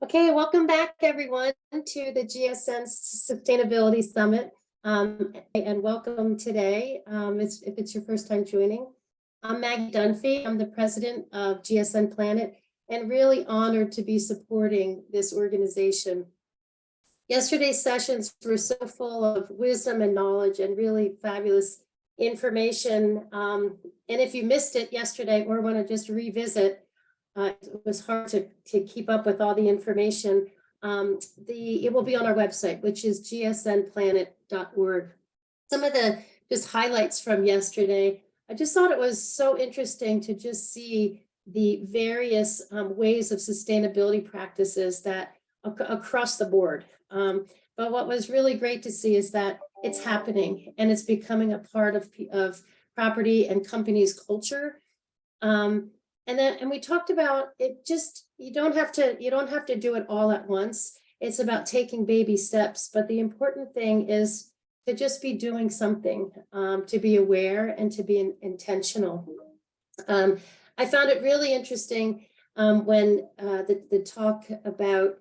Okay, welcome back everyone to the GSN Sustainability Summit, and welcome today. If it's your first time joining, I'm Maggie Dunphy. I'm the president of GSN Planet and really honored to be supporting this organization. Yesterday's sessions were so full of wisdom and knowledge and really fabulous information. And if you missed it yesterday or want to just revisit, it was hard to keep up with all the information. It will be on our website, which is gsnplanet.org. Some of the just highlights from yesterday, I just thought it was so interesting to just see the various ways of sustainability practices that across the board. But what was really great to see is that it's happening and it's becoming a part of property and companies' culture. And we talked about it. Just you don't have to do it all at once. It's about taking baby steps. But the important thing is to just be doing something, to be aware and to be intentional. I found it really interesting when the talk about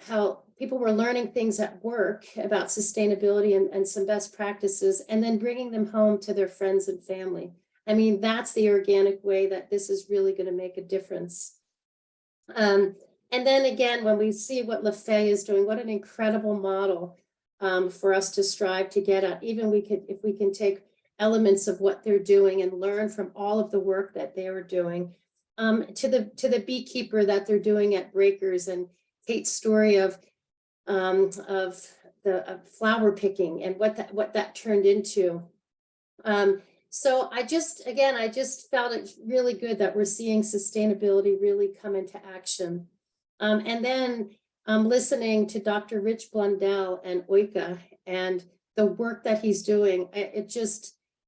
how people were learning things at work about sustainability and some best practices, and then bringing them home to their friends and family. I mean, that's the organic way that this is really going to make a difference. And then again, when we see what Lefay is doing, what an incredible model for us to strive to get at. Even if we can take elements of what they're doing and learn from all of the work that they are doing, to the beekeeper that they're doing at Breakers, and Kate's story of the flower picking and what that turned into. So I just felt it's really good that we're seeing sustainability really come into action. And then listening to Dr. Rich Blundell and Oika and the work that he's doing,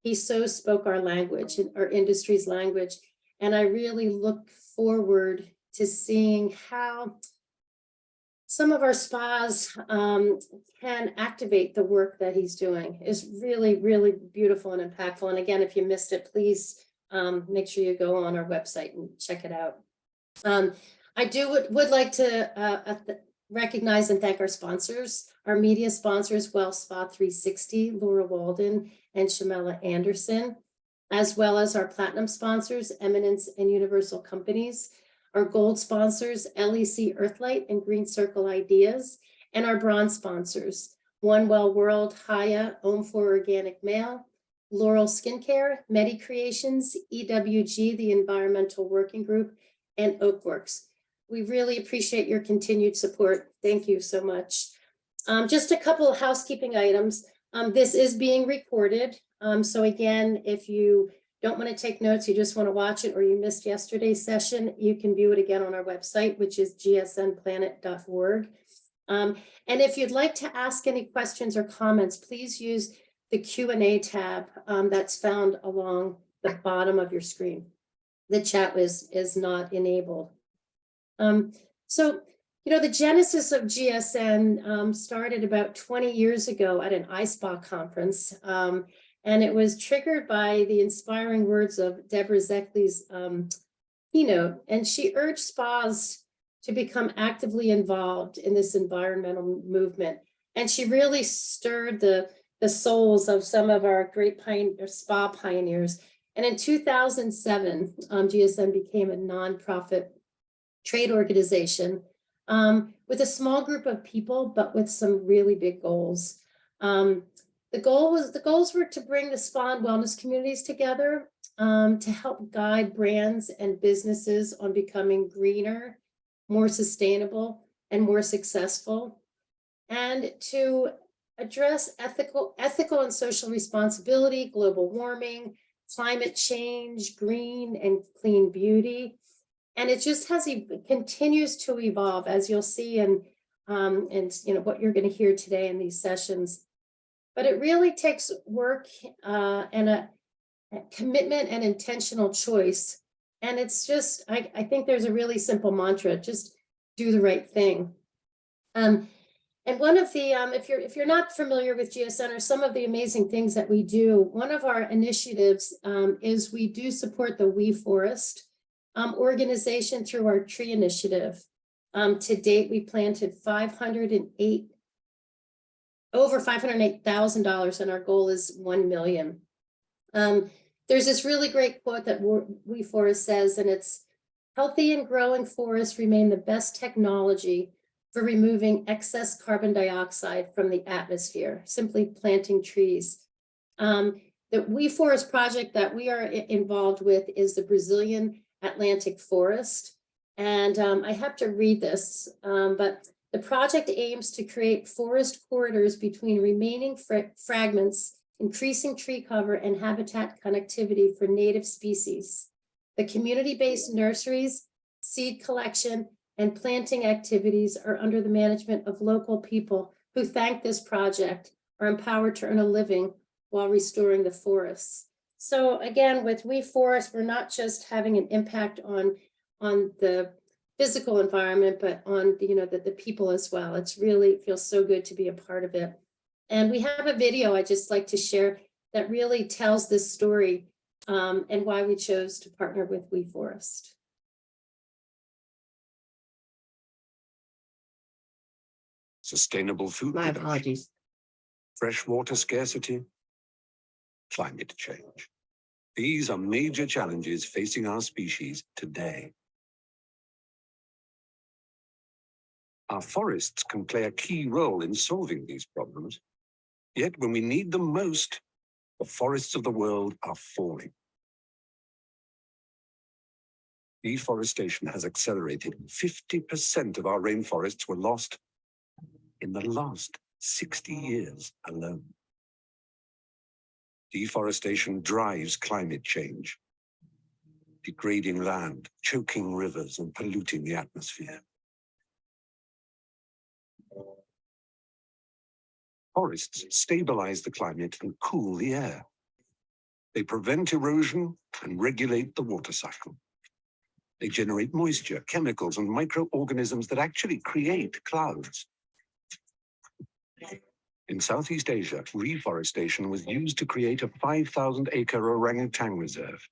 he so spoke our language, our industry's language. And I really look forward to seeing how some of our spas can activate the work that he's doing. Is really, really beautiful and impactful. And again, if you missed it, please make sure you go on our website and check it out. I would like to recognize and thank our sponsors, our media sponsors, Well Spa 360, Laura Walden and Shamela Anderson, as well as our platinum sponsors, Eminence and Universal Companies, our gold sponsors, LEC Earthlight and Green Circle Ideas, and our bronze sponsors, One Well World, Haia, Om for Organic Male, Laurel Skincare, Medi Creations, EWG, the Environmental Working Group, and Oakworks. We really appreciate your continued support. Thank you so much. Just a couple of housekeeping items. This is being recorded. So again, if you don't want to take notes, you just want to watch it, or you missed yesterday's session, you can view it again on our website, which is gsnplanet.org. And if you'd like to ask any questions or comments, please use the Q&A tab that's found along the bottom of your screen. The chat is not enabled. So, the genesis of GSN started about 20 years ago at an iSpa conference. And it was triggered by the inspiring words of Deborah Zeckley's keynote. And she urged spas to become actively involved in this environmental movement. And she really stirred the souls of some of our great spa pioneers. And in 2007, GSN became a nonprofit trade organization with a small group of people, but with some really big goals. The goals were to bring the spa and wellness communities together, to help guide brands and businesses on becoming greener, more sustainable, and more successful, and to address ethical and social responsibility, global warming, climate change, green and clean beauty. And it just continues to evolve, as you'll see in what you're going to hear today in these sessions. But it really takes work and a commitment and intentional choice. And it's just, I think there's a really simple mantra: just do the right thing. And one of the, if you're not familiar with GSN or some of the amazing things that we do, one of our initiatives is we do support the We Forest organization through our tree initiative. To date, we planted over $508,000, and our goal is 1 million. There's this really great quote that WeForest says, and it's, "Healthy and growing forests remain the best technology for removing excess carbon dioxide from the atmosphere, simply planting trees." The WeForest project that we are involved with is the Brazilian Atlantic Forest. And I have to read this, but the project aims to create forest corridors between remaining fragments, increasing tree cover and habitat connectivity for native species. The community-based nurseries, seed collection, and planting activities are under the management of local people who, thank this project, are empowered to earn a living while restoring the forests. So again, with WeForest, we're not just having an impact on the physical environment, but on the people as well. It's really feels so good to be a part of it. And we have a video I'd just like to share that really tells this story and why we chose to partner with WeForest. Sustainable food production, freshwater scarcity, climate change. These are major challenges facing our species today. Our forests can play a key role in solving these problems, yet when we need them most, the forests of the world are falling. Deforestation has accelerated. 50% of our rainforests were lost in the last 60 years alone. Deforestation drives climate change, degrading land, choking rivers, and polluting the atmosphere. Forests stabilize the climate and cool the air. They prevent erosion and regulate the water cycle. They generate moisture, chemicals, and microorganisms that actually create clouds. In Southeast Asia, reforestation was used to create a 5,000-acre orangutan reserve.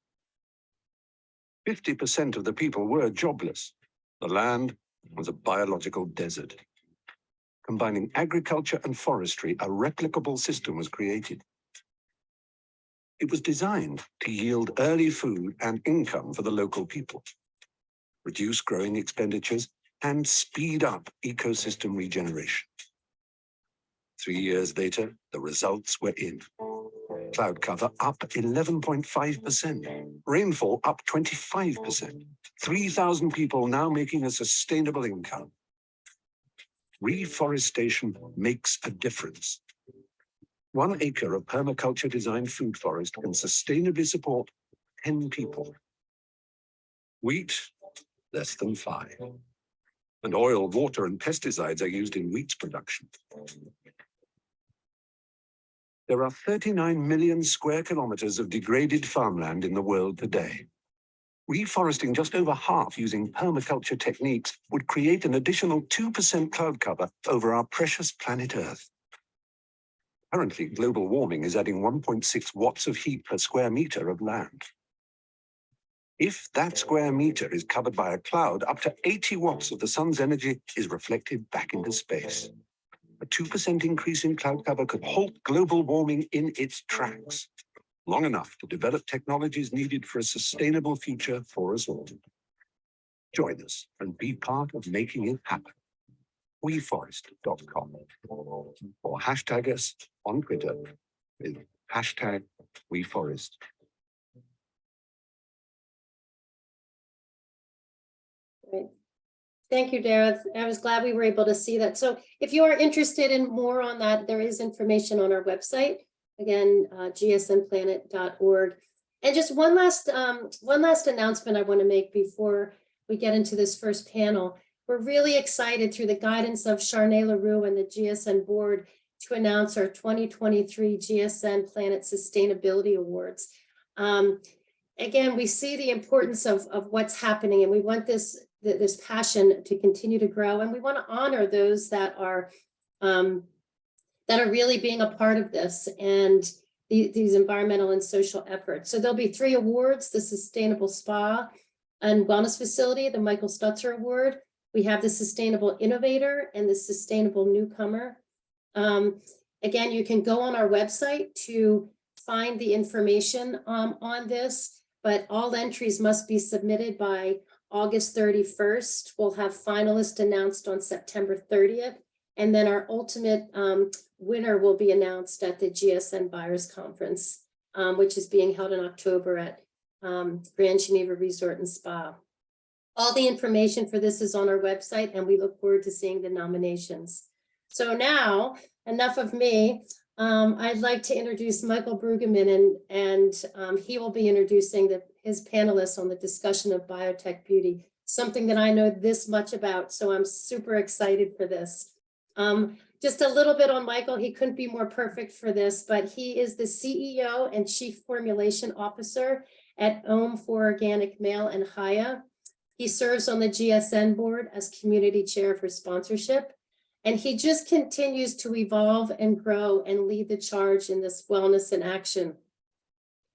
50% of the people were jobless. The land was a biological desert. Combining agriculture and forestry, a replicable system was created. It was designed to yield early food and income for the local people, reduce growing expenditures, and speed up ecosystem regeneration. 3 years later, the results were in. Cloud cover up 11.5%, rainfall up 25%, 3,000 people now making a sustainable income. Reforestation makes a difference. 1 acre of permaculture-designed food forest can sustainably support 10 people. Wheat, less than 5. And oil, water, and pesticides are used in wheat's production. There are 39 million square kilometers of degraded farmland in the world today. Reforesting just over half using permaculture techniques would create an additional 2% cloud cover over our precious planet Earth. Currently, global warming is adding 1.6 watts of heat per square meter of land. If that square meter is covered by a cloud, up to 80 watts of the sun's energy is reflected back into space. A 2% increase in cloud cover could halt global warming in its tracks, long enough to develop technologies needed for a sustainable future for us all. Join us and be part of making it happen. WeForest.com or hashtag us on Twitter with hashtag WeForest. Great. Thank you, Dara. I was glad we were able to see that. So if you are interested in more on that, there is information on our website. Again, gsnplanet.org. And just one last announcement I want to make before we get into this first panel. We're really excited through the guidance of Charné Roux and the GSN board to announce our 2023 GSN Planet Sustainability Awards. Again, we see the importance of what's happening, and we want this passion to continue to grow, and we want to honor those that are really being a part of this and these environmental and social efforts. So there'll be 3 awards: the Sustainable Spa and Wellness Facility, the Michael Stutzer Award, We have the Sustainable Innovator and the Sustainable Newcomer. Again, you can go on our website to find the information on this, but all entries must be submitted by August 31st. We'll have finalists announced on September 30th, and then our ultimate winner will be announced at the GSN Buyers Conference, which is being held in October at Grand Geneva Resort and Spa. All the information for this is on our website, and we look forward to seeing the nominations. So now, enough of me. I'd like to introduce Michel Bruggeman, and he will be introducing his panelists on the discussion of biotech beauty, something that I know this much about, so I'm super excited for this. Just a little bit on Michel. He couldn't be more perfect for this, but he is the CEO and Chief Formulation Officer at Ohm for Organic Male and Haia. He serves on the GSN board as Community Chair for Sponsorship, and he just continues to evolve and grow and lead the charge in this wellness in action.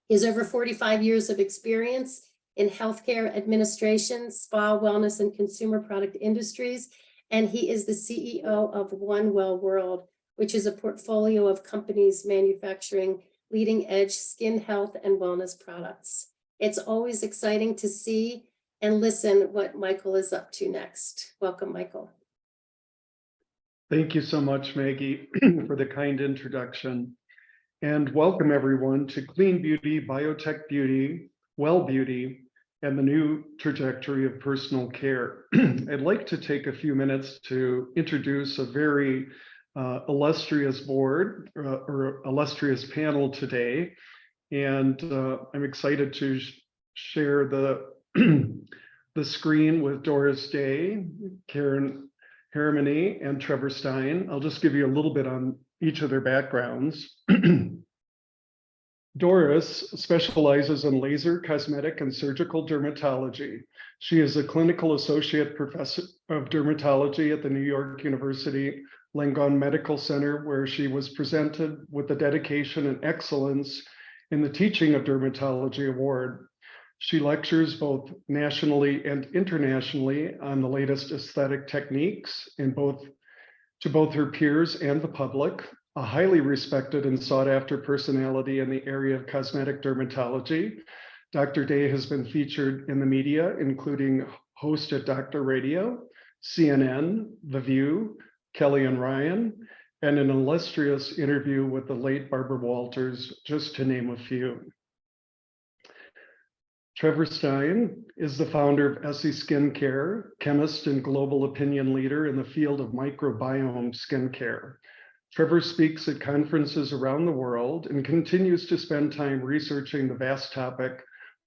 He has over 45 years of experience in healthcare administration, spa, wellness, and consumer product industries, and he is the CEO of One Well World, which is a portfolio of companies manufacturing leading-edge skin health and wellness products. It's always exciting to see and listen what Michel is up to next. Welcome, Michel. Thank you so much, Maggie, for the kind introduction. And welcome everyone to Clean Beauty, Biotech Beauty, Well Beauty, and the new trajectory of personal care. I'd like to take a few minutes to introduce a very illustrious board or illustrious panel today. And I'm excited to share the screen with Doris Day, Karin, Hermoni, and Trevor Steyn. I'll just give you a little bit on each of their backgrounds. Doris specializes in laser, cosmetic, and surgical dermatology. She is a clinical associate professor of dermatology at the New York University Langone Medical Center, where she was presented with the Dedication and Excellence in the Teaching of Dermatology Award. She lectures both nationally and internationally on the latest aesthetic techniques to both her peers and the public. A highly respected and sought after personality in the area of cosmetic dermatology, Dr. Day has been featured in the media, including host at Dr. Radio, CNN, The View, Kelly and Ryan, and an illustrious interview with the late Barbara Walters, just to name a few. Trevor Steyn is the founder of Esse Skincare, chemist and global opinion leader in the field of microbiome skincare. Trevor speaks at conferences around the world and continues to spend time researching the vast topic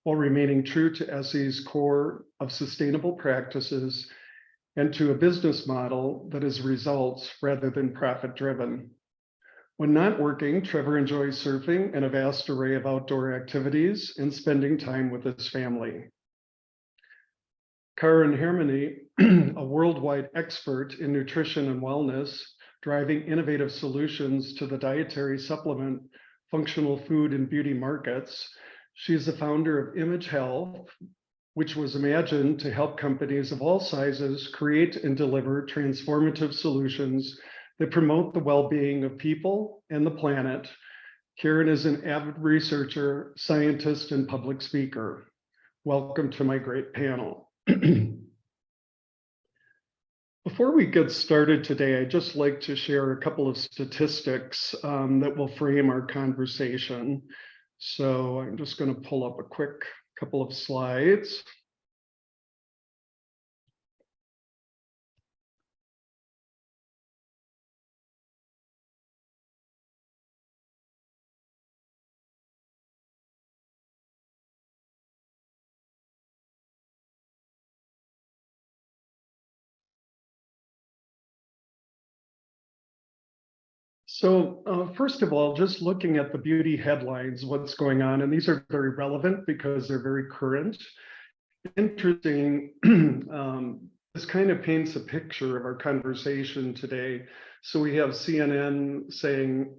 while remaining true to Esse's core of sustainable practices and to a business model that is results rather than profit-driven. When not working, Trevor enjoys surfing and a vast array of outdoor activities and spending time with his family. Karin Hermoni, a worldwide expert in nutrition and wellness, driving innovative solutions to the dietary supplement, functional food, and beauty markets. She's the founder of Image Health, which was imagined to help companies of all sizes create and deliver transformative solutions that promote the well-being of people and the planet. Karin is an avid researcher, scientist, and public speaker. Welcome to my great panel. Before we get started today, I'd just like to share a couple of statistics that will frame our conversation. So I'm just going to pull up a quick couple of slides. So first of all, just looking at the beauty headlines, what's going on, and these are very relevant because they're very current. Interesting, this kind of paints a picture of our conversation today. So we have CNN saying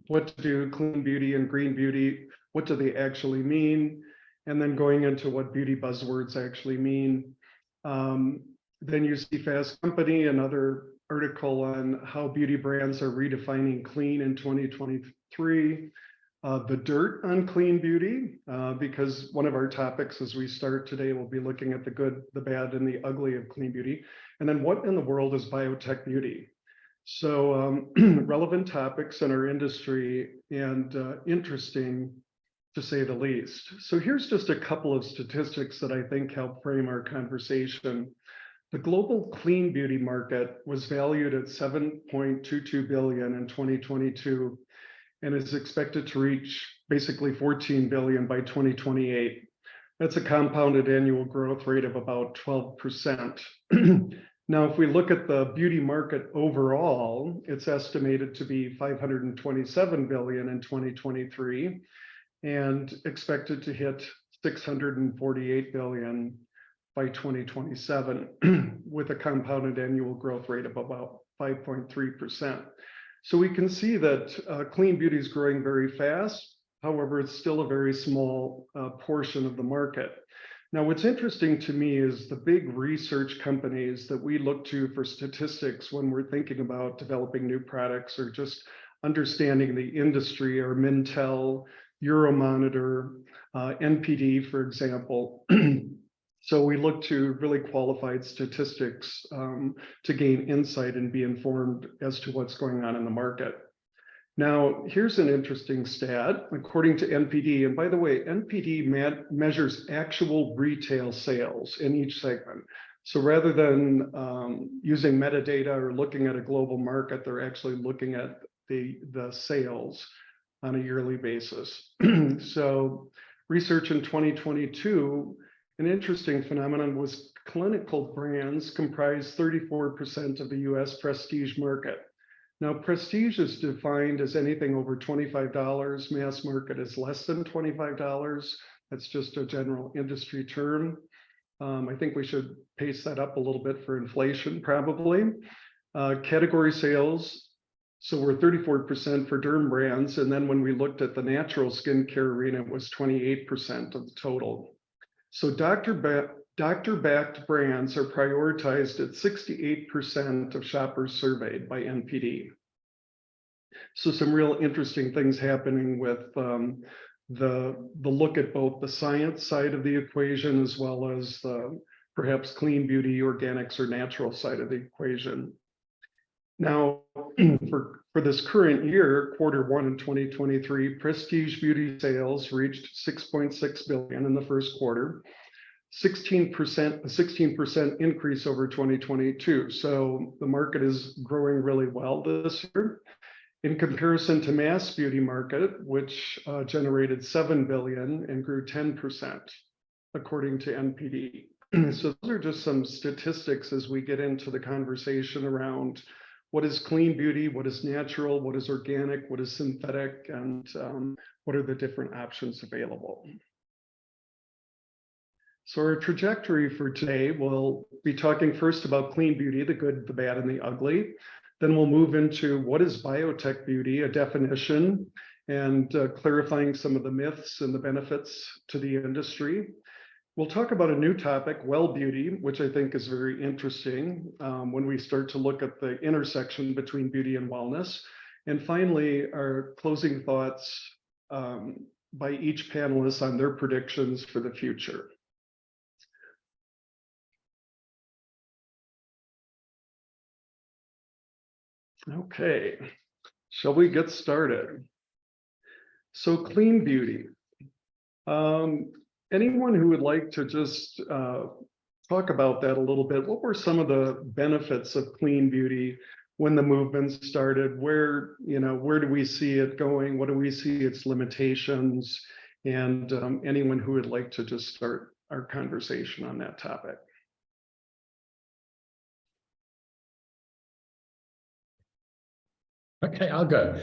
what to do, clean beauty and green beauty, what do they actually mean? And then going into what beauty buzzwords actually mean. Then you see Fast Company, another article on how beauty brands are redefining clean in 2023. The dirt on clean beauty, because one of our topics as we start today, we'll be looking at the good, the bad, and the ugly of clean beauty. And then what in the world is biotech beauty? So relevant topics in our industry and interesting to say the least. So here's just a couple of statistics that I think help frame our conversation. The global clean beauty market was valued at $7.22 billion in 2022 and is expected to reach basically $14 billion by 2028. That's a compounded annual growth rate of about 12%. Now, if we look at the beauty market overall, it's estimated to be $527 billion in 2023 and expected to hit $648 billion by 2027 with a compounded annual growth rate of about 5.3%. So we can see that clean beauty is growing very fast. However, it's still a very small portion of the market. Now, what's interesting to me is the big research companies that we look to for statistics when we're thinking about developing new products or just understanding the industry are Mintel, Euromonitor, NPD, for example. So we look to really qualified statistics to gain insight and be informed as to what's going on in the market. Now, here's an interesting stat. According to NPD, and by the way, NPD measures actual retail sales in each segment. So rather than using metadata or looking at a global market, they're actually looking at the sales on a yearly basis. So research in 2022, an interesting phenomenon was clinical brands comprised 34% of the US prestige market. Now, prestige is defined as anything over $25. Mass market is less than $25. That's just a general industry term. I think we should pace that up a little bit for inflation, probably. Category sales, so we're 34% for derm brands. And then when we looked at the natural skincare arena, it was 28% of the total. So doctor-backed brands are prioritized at 68% of shoppers surveyed by NPD. So some real interesting things happening with the look at both the science side of the equation as well as the perhaps clean beauty, organics, or natural side of the equation. Now, for this current year, Q1 in 2023, prestige beauty sales reached $6.6 billion in the first quarter, 16% increase over 2022. So the market is growing really well this year. In comparison to mass beauty market, which generated $7 billion and grew 10%, according to NPD. So those are just some statistics as we get into the conversation around what is clean beauty, what is natural, what is organic, what is synthetic, and what are the different options available. So our trajectory for today, we'll be talking first about clean beauty, the good, the bad, and the ugly. Then we'll move into what is biotech beauty, a definition, and clarifying some of the myths and the benefits to the industry. We'll talk about a new topic, well beauty, which I think is very interesting when we start to look at the intersection between beauty and wellness. And finally, our closing thoughts by each panelist on their predictions for the future. Okay, shall we get started? So clean beauty. Anyone who would like to just talk about that a little bit? What were some of the benefits of clean beauty when the movement started? Where do we see it going? What do we see its limitations? And anyone who would like to just start our conversation on that topic. Okay, I'll go.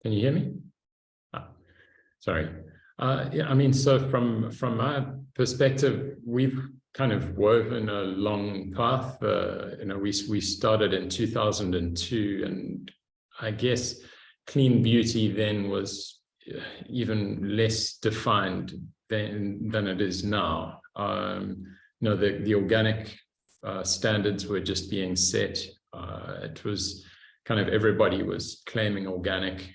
Can you hear me? Sorry. Yeah, I mean, so from my perspective, we've kind of woven a long path. We started in 2002, and I guess clean beauty then was even less defined than it is now. The organic standards were just being set. It was kind of everybody was claiming organic.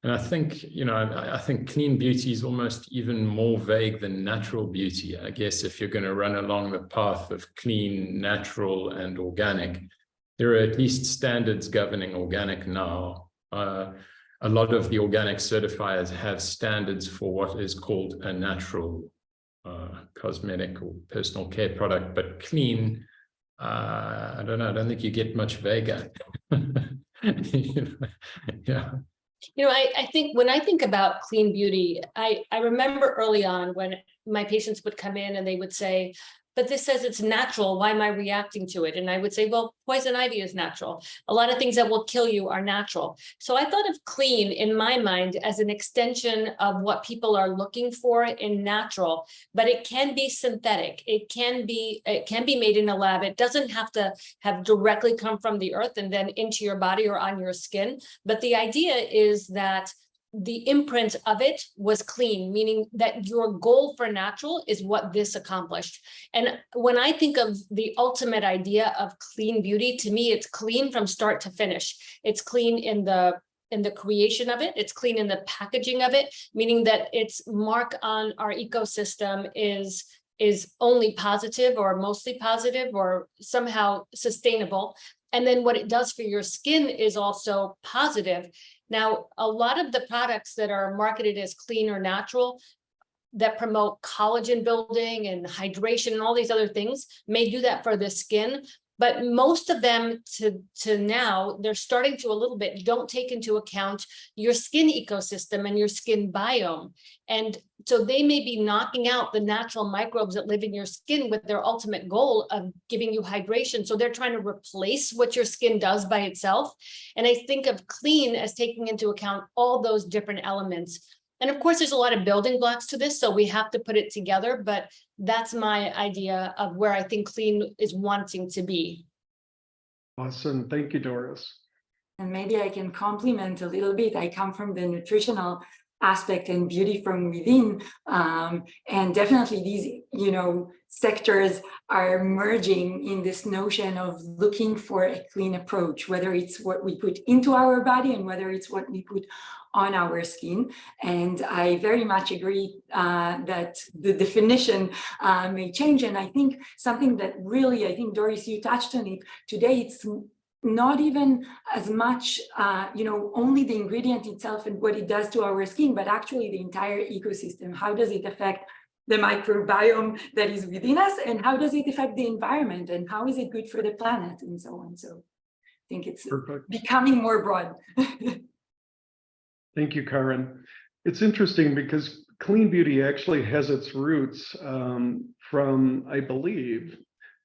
And I think, I think clean beauty is almost even more vague than natural beauty. I guess if you're going to run along the path of clean, natural, and organic, there are at least standards governing organic now. A lot of the organic certifiers have standards for what is called a natural cosmetic or personal care product, but clean, I don't know, I don't think you get much vaguer. Yeah. I think when I think about clean beauty, I remember early on when my patients would come in and they would say, but this says it's natural, why am I reacting to it? And I would say, well, poison ivy is natural. A lot of things that will kill you are natural. So I thought of clean in my mind as an extension of what people are looking for in natural, but it can be synthetic. It can be made in a lab. It doesn't have to have directly come from the earth and then into your body or on your skin. But the idea is that the imprint of it was clean, meaning that your goal for natural is what this accomplished. And when I think of the ultimate idea of clean beauty, to me, it's clean from start to finish. It's clean in the creation of it. It's clean in the packaging of it, meaning that its mark on our ecosystem is only positive or mostly positive or somehow sustainable. And then what it does for your skin is also positive. Now, a lot of the products that are marketed as clean or natural that promote collagen building and hydration and all these other things may do that for the skin, but most of them to now, they're starting to a little bit, don't take into account your skin ecosystem and your skin biome. And so they may be knocking out the natural microbes that live in your skin with their ultimate goal of giving you hydration. So they're trying to replace what your skin does by itself. And I think of clean as taking into account all those different elements. And of course, there's a lot of building blocks to this, so we have to put it together, but that's my idea of where I think clean is wanting to be. Awesome. Thank you, Doris. And maybe I can complement a little bit. I come from the nutritional aspect and beauty from within, and definitely these sectors are merging in this notion of looking for a clean approach, whether it's what we put into our body and whether it's what we put on our skin. And I very much agree that the definition may change. And I think something that really, I think Doris, you touched on it today, it's not even as much, only the ingredient itself and what it does to our skin, but actually the entire ecosystem. How does it affect the microbiome that is within us? And how does it affect the environment? And how is it good for the planet? And so on. So I think it's becoming more broad. Thank you, Karin. It's interesting because clean beauty actually has its roots from, I believe,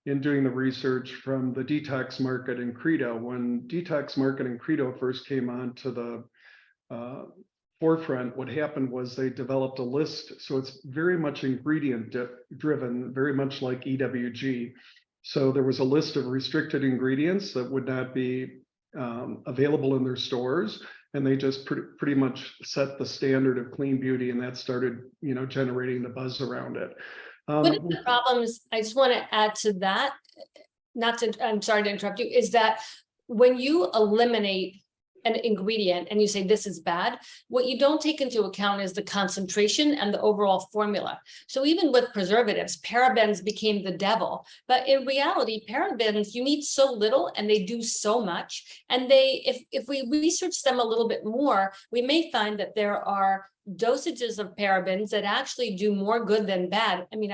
in doing the research from the detox market and Credo. When detox market and Credo first came on to the forefront, what happened was they developed a list. So it's very much ingredient driven, very much like EWG. So there was a list of restricted ingredients that would not be available in their stores. And they just pretty much set the standard of clean beauty, and that started, generating the buzz around it. One of the problems, I just want to add to that, I'm sorry to interrupt you, is that when you eliminate an ingredient and you say this is bad, what you don't take into account is the concentration and the overall formula. So even with preservatives, parabens became the devil. But in reality, parabens, you need so little and they do so much. And if we research them a little bit more, we may find that there are dosages of parabens that actually do more good than bad. I mean,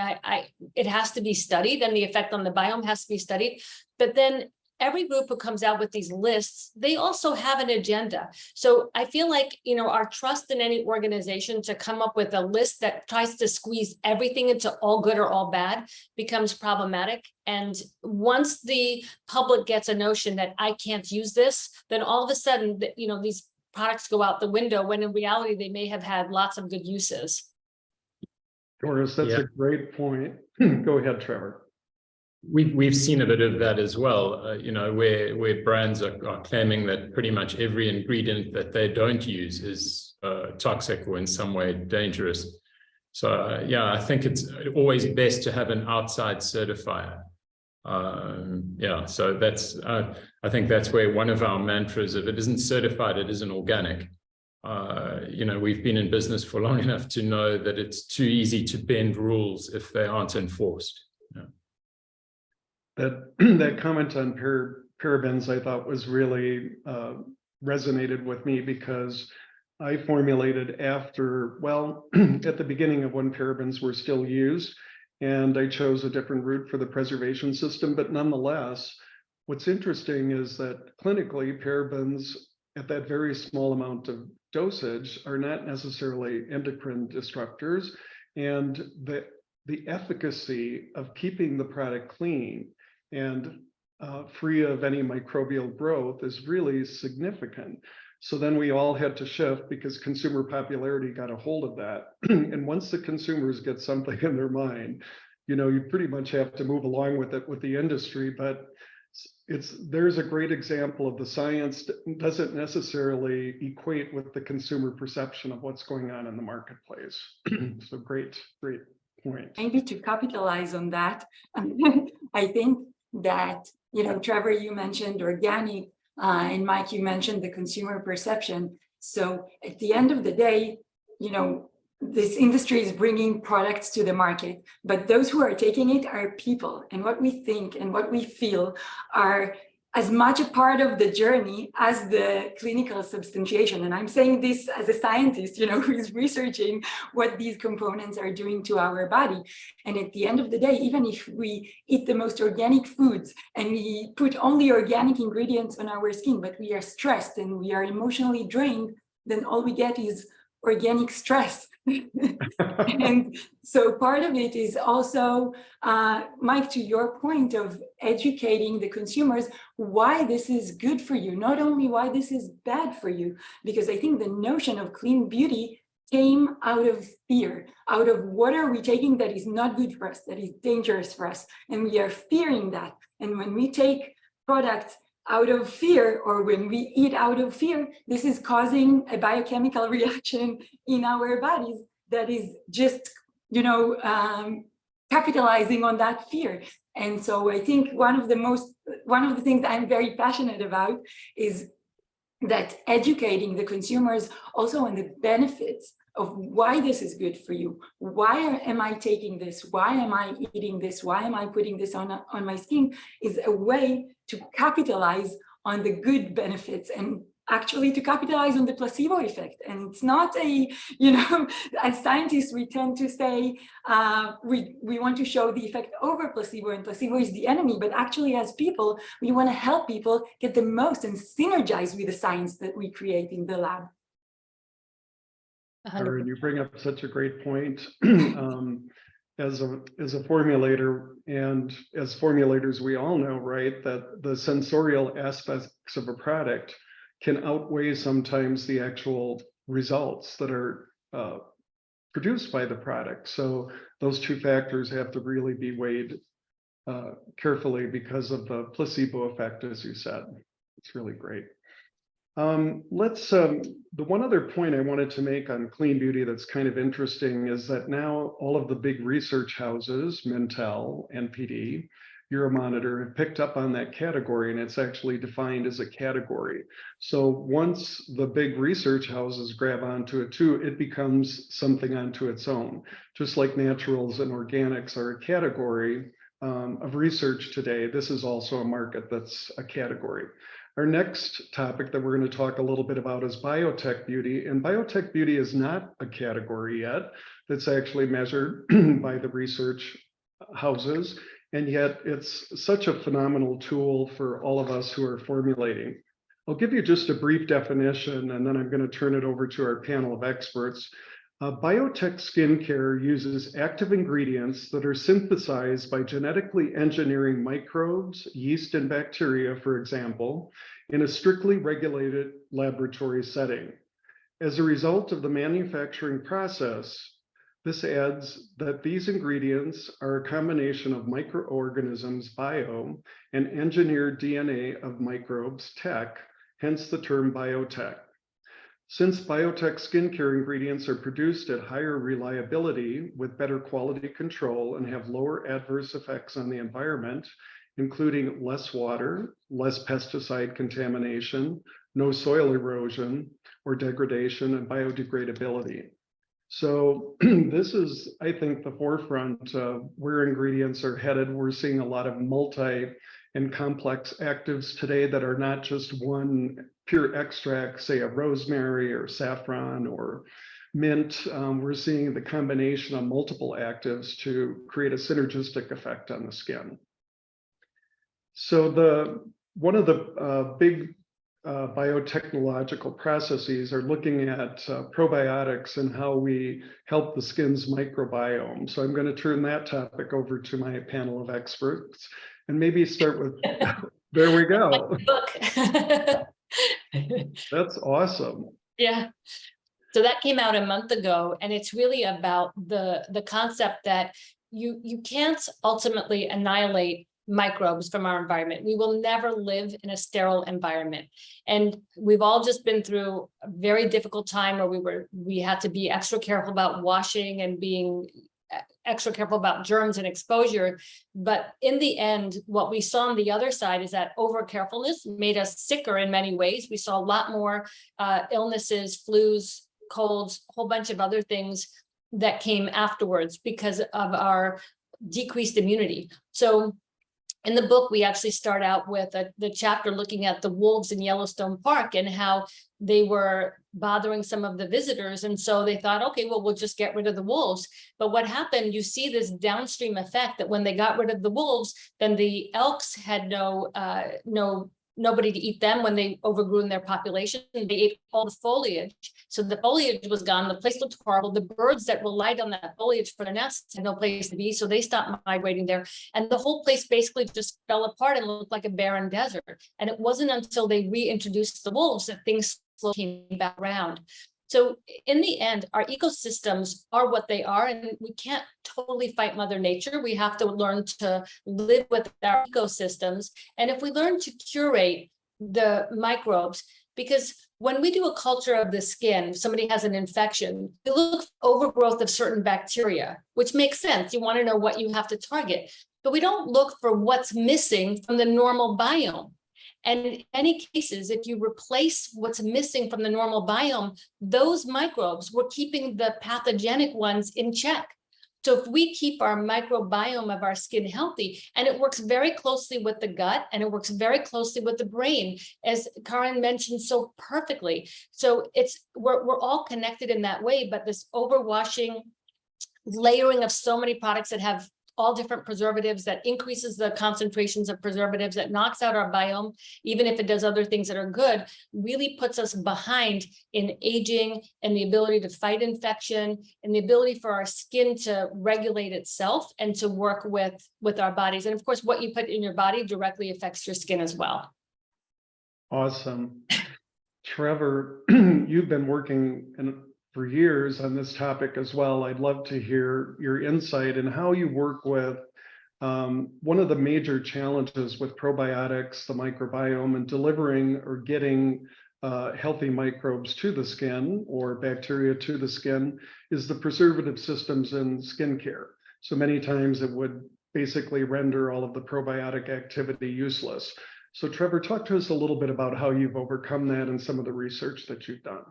it has to be studied, and the effect on the biome has to be studied. But then every group who comes out with these lists, they also have an agenda. So I feel like, our trust in any organization to come up with a list that tries to squeeze everything into all good or all bad becomes problematic. And once the public gets a notion that I can't use this, then all of a sudden, these products go out the window, when in reality, they may have had lots of good uses. Doris, that's a great point. Go ahead, Trevor. We've seen a bit of that as well, where brands are claiming that pretty much every ingredient that they don't use is toxic or in some way dangerous. So yeah, I think it's always best to have an outside certifier. Yeah, so that's I think that's where one of our mantras, if it isn't certified, it isn't organic. You know, we've been in business for long enough to know that it's too easy to bend rules if they aren't enforced. Yeah. That comment on parabens I thought was really resonated with me, because I formulated after, well, at the beginning of when parabens were still used, and I chose a different route for the preservation system. But nonetheless, what's interesting is that clinically, parabens at that very small amount of dosage are not necessarily endocrine disruptors, and the efficacy of keeping the product clean and free of any microbial growth is really significant. So then we all had to shift, because consumer popularity got a hold of that. And once the consumers get something in their mind, you know, you pretty much have to move along with it with the industry. But there's a great example of the science doesn't necessarily equate with the consumer perception of what's going on in the marketplace. So great point. Maybe to capitalize on that, I think that, you know, Trevor, you mentioned organic, and Mike, you mentioned the consumer perception. So at the end of the day, you know, this industry is bringing products to the market, but those who are taking it are people, and what we think and what we feel are as much a part of the journey as the clinical substantiation. And I'm saying this as a scientist, you know, who is researching what these components are doing to our body. And at the end of the day, even if we eat the most organic foods and we put only organic ingredients on our skin, but we are stressed and we are emotionally drained, then all we get is organic stress. And so part of it is also, Mike, to your point of educating the consumers why this is good for you, not only why this is bad for you, because I think the notion of clean beauty came out of fear, out of what are we taking that is not good for us, that is dangerous for us, and we are fearing that. And when we take products out of fear, or when we eat out of fear, this is causing a biochemical reaction in our bodies that is just, you know, capitalizing on that fear. And so I think one of the things I'm very passionate about is that educating the consumers also on the benefits of why this is good for you. Why am I taking this? Why am I eating this? Why am I putting this on my skin? Is a way to capitalize on the good benefits and actually to capitalize on the placebo effect. And it's not a, you know, as scientists, we tend to say we want to show the effect over placebo, and placebo is the enemy. But actually, as people, we want to help people get the most and synergize with the science that we create in the lab. Karin, you bring up such a great point. As a formulator, and as formulators, we all know, right, that the sensorial aspects of a product can outweigh sometimes the actual results that are produced by the product. So those two factors have to really be weighed carefully because of the placebo effect, as you said. It's really great. The one other point I wanted to make on clean beauty that's kind of interesting is that now all of the big research houses, Mintel, NPD, Euromonitor, have picked up on that category, and it's actually defined as a category. So once the big research houses grab onto it too, it becomes something onto its own. Just like naturals and organics are a category of research today, this is also a market that's a category. Our next topic that we're going to talk a little bit about is biotech beauty. And biotech beauty is not a category yet that's actually measured by the research houses. And yet it's such a phenomenal tool for all of us who are formulating. I'll give you just a brief definition, and then I'm going to turn it over to our panel of experts. Biotech skincare uses active ingredients that are synthesized by genetically engineering microbes, yeast, and bacteria, for example, in a strictly regulated laboratory setting. As a result of the manufacturing process, this adds that these ingredients are a combination of microorganisms, bio, and engineered DNA of microbes, tech, hence the term biotech. Since biotech skincare ingredients are produced at higher reliability with better quality control and have lower adverse effects on the environment, including less water, less pesticide contamination, no soil erosion or degradation, and biodegradability. So this is, I think, the forefront of where ingredients are headed. We're seeing a lot of multi and complex actives today that are not just one pure extract, say a rosemary or saffron or mint. We're seeing the combination of multiple actives to create a synergistic effect on the skin. So one of the big biotechnological processes are looking at probiotics and how we help the skin's microbiome. So I'm going to turn that topic over to my panel of experts and maybe start with, there we go. Book. That's awesome. Yeah. So that came out a month ago, and it's really about the concept that you can't ultimately annihilate microbes from our environment. We will never live in a sterile environment. And we've all just been through a very difficult time where we had to be extra careful about washing and being extra careful about germs and exposure. But in the end, what we saw on the other side is that over carefulness made us sicker in many ways. We saw a lot more illnesses, flus, colds, a whole bunch of other things that came afterwards because of our decreased immunity. So in the book, we actually start out with the chapter looking at the wolves in Yellowstone Park and how they were bothering some of the visitors. And so they thought, okay, well, we'll just get rid of the wolves. But what happened, you see this downstream effect that when they got rid of the wolves, then the elks had nobody to eat them when they overgrew in their population. They ate all the foliage. So the foliage was gone. The place looked horrible. The birds that relied on that foliage for their nests had no place to be. So they stopped migrating there. And the whole place basically just fell apart and looked like a barren desert. And it wasn't until they reintroduced the wolves that things slowly came back around. So in the end, our ecosystems are what they are, and we can't totally fight Mother Nature. We have to learn to live with our ecosystems. And if we learn to curate the microbes, because when we do a culture of the skin, somebody has an infection, we look for overgrowth of certain bacteria, which makes sense. You want to know what you have to target, but we don't look for what's missing from the normal biome. And in many cases, if you replace what's missing from the normal biome, those microbes, we're keeping the pathogenic ones in check. So if we keep our microbiome of our skin healthy, and it works very closely with the gut, and it works very closely with the brain, as Karin mentioned so perfectly. So we're all connected in that way, but this overwashing, layering of so many products that have all different preservatives, that increases the concentrations of preservatives, that knocks out our biome, even if it does other things that are good, really puts us behind in aging and the ability to fight infection and the ability for our skin to regulate itself and to work with our bodies. And of course, what you put in your body directly affects your skin as well. Awesome. Trevor, you've been working for years on this topic as well. I'd love to hear your insight and how you work with one of the major challenges with probiotics, the microbiome, and delivering or getting healthy microbes to the skin or bacteria to the skin is the preservative systems in skincare. So many times it would basically render all of the probiotic activity useless. So Trevor, talk to us a little bit about how you've overcome that and some of the research that you've done.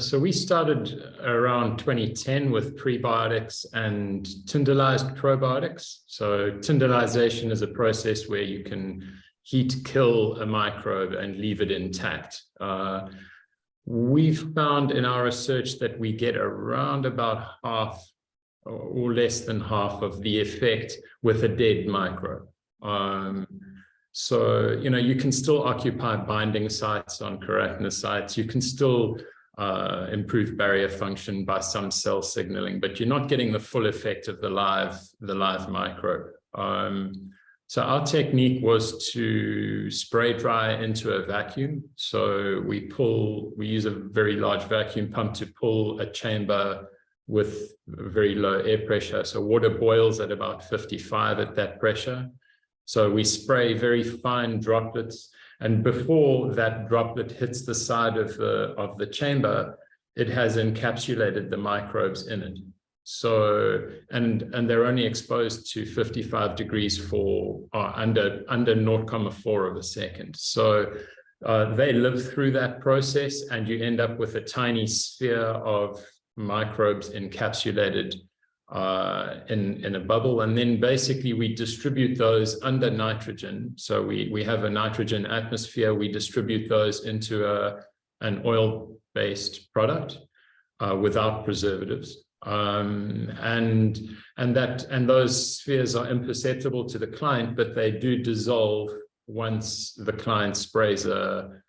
So we started around 2010 with prebiotics and tyndallized probiotics. So tyndallization is a process where you can heat kill a microbe and leave it intact. We've found in our research that we get around about half or less than half of the effect with a dead microbe. So, you can still occupy binding sites on keratinocytes. You can still improve barrier function by some cell signaling, but you're not getting the full effect of the live microbe. So our technique was to spray dry into a vacuum. So we use a very large vacuum pump to pull a chamber with very low air pressure. So water boils at about 55 at that pressure. So we spray very fine droplets, And before that droplet hits the side of the chamber, it has encapsulated the microbes in it. So, and they're only exposed to 55 degrees for under 0.4 of a second. So they live through that process, and you end up with a tiny sphere of microbes encapsulated in a bubble. And then basically we distribute those under nitrogen. So we have a nitrogen atmosphere. We distribute those into an oil-based product without preservatives. And those spheres are imperceptible to the client, but they do dissolve once the client sprays a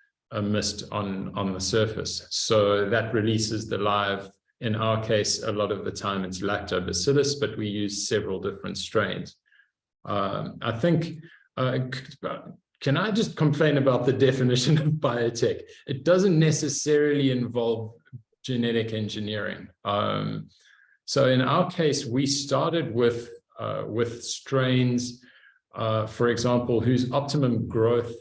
mist on the surface. So that releases the live. In our case, a lot of the time it's lactobacillus, but we use several different strains. I think, can I just complain about the definition of biotech? It doesn't necessarily involve genetic engineering. So in our case, we started with strains, for example, whose optimum growth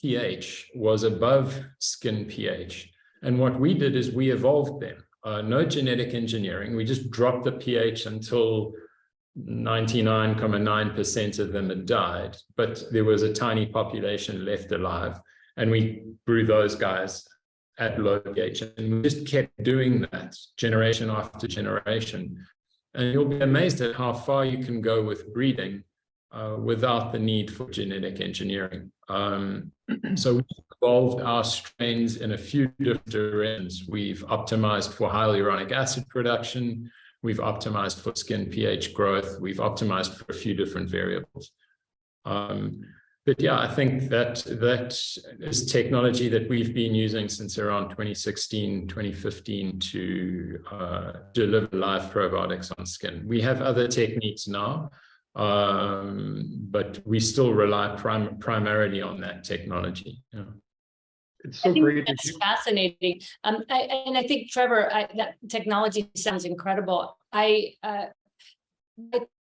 pH was above skin pH. And what we did is we evolved them. No genetic engineering. We just dropped the pH until 99.9% of them had died, but there was a tiny population left alive. And we grew those guys at low pH, and we just kept doing that generation after generation. And you'll be amazed at how far you can go with breeding without the need for genetic engineering. So we evolved our strains in a few different directions. We've optimized for hyaluronic acid production. We've optimized for skin pH growth. We've optimized for a few different variables. But yeah, I think that is technology that we've been using since around 2016, 2015 to deliver live probiotics on skin. We have other techniques now, but we still rely primarily on that technology. Yeah. It's so great. That's fascinating. I think, Trevor, that technology sounds incredible. I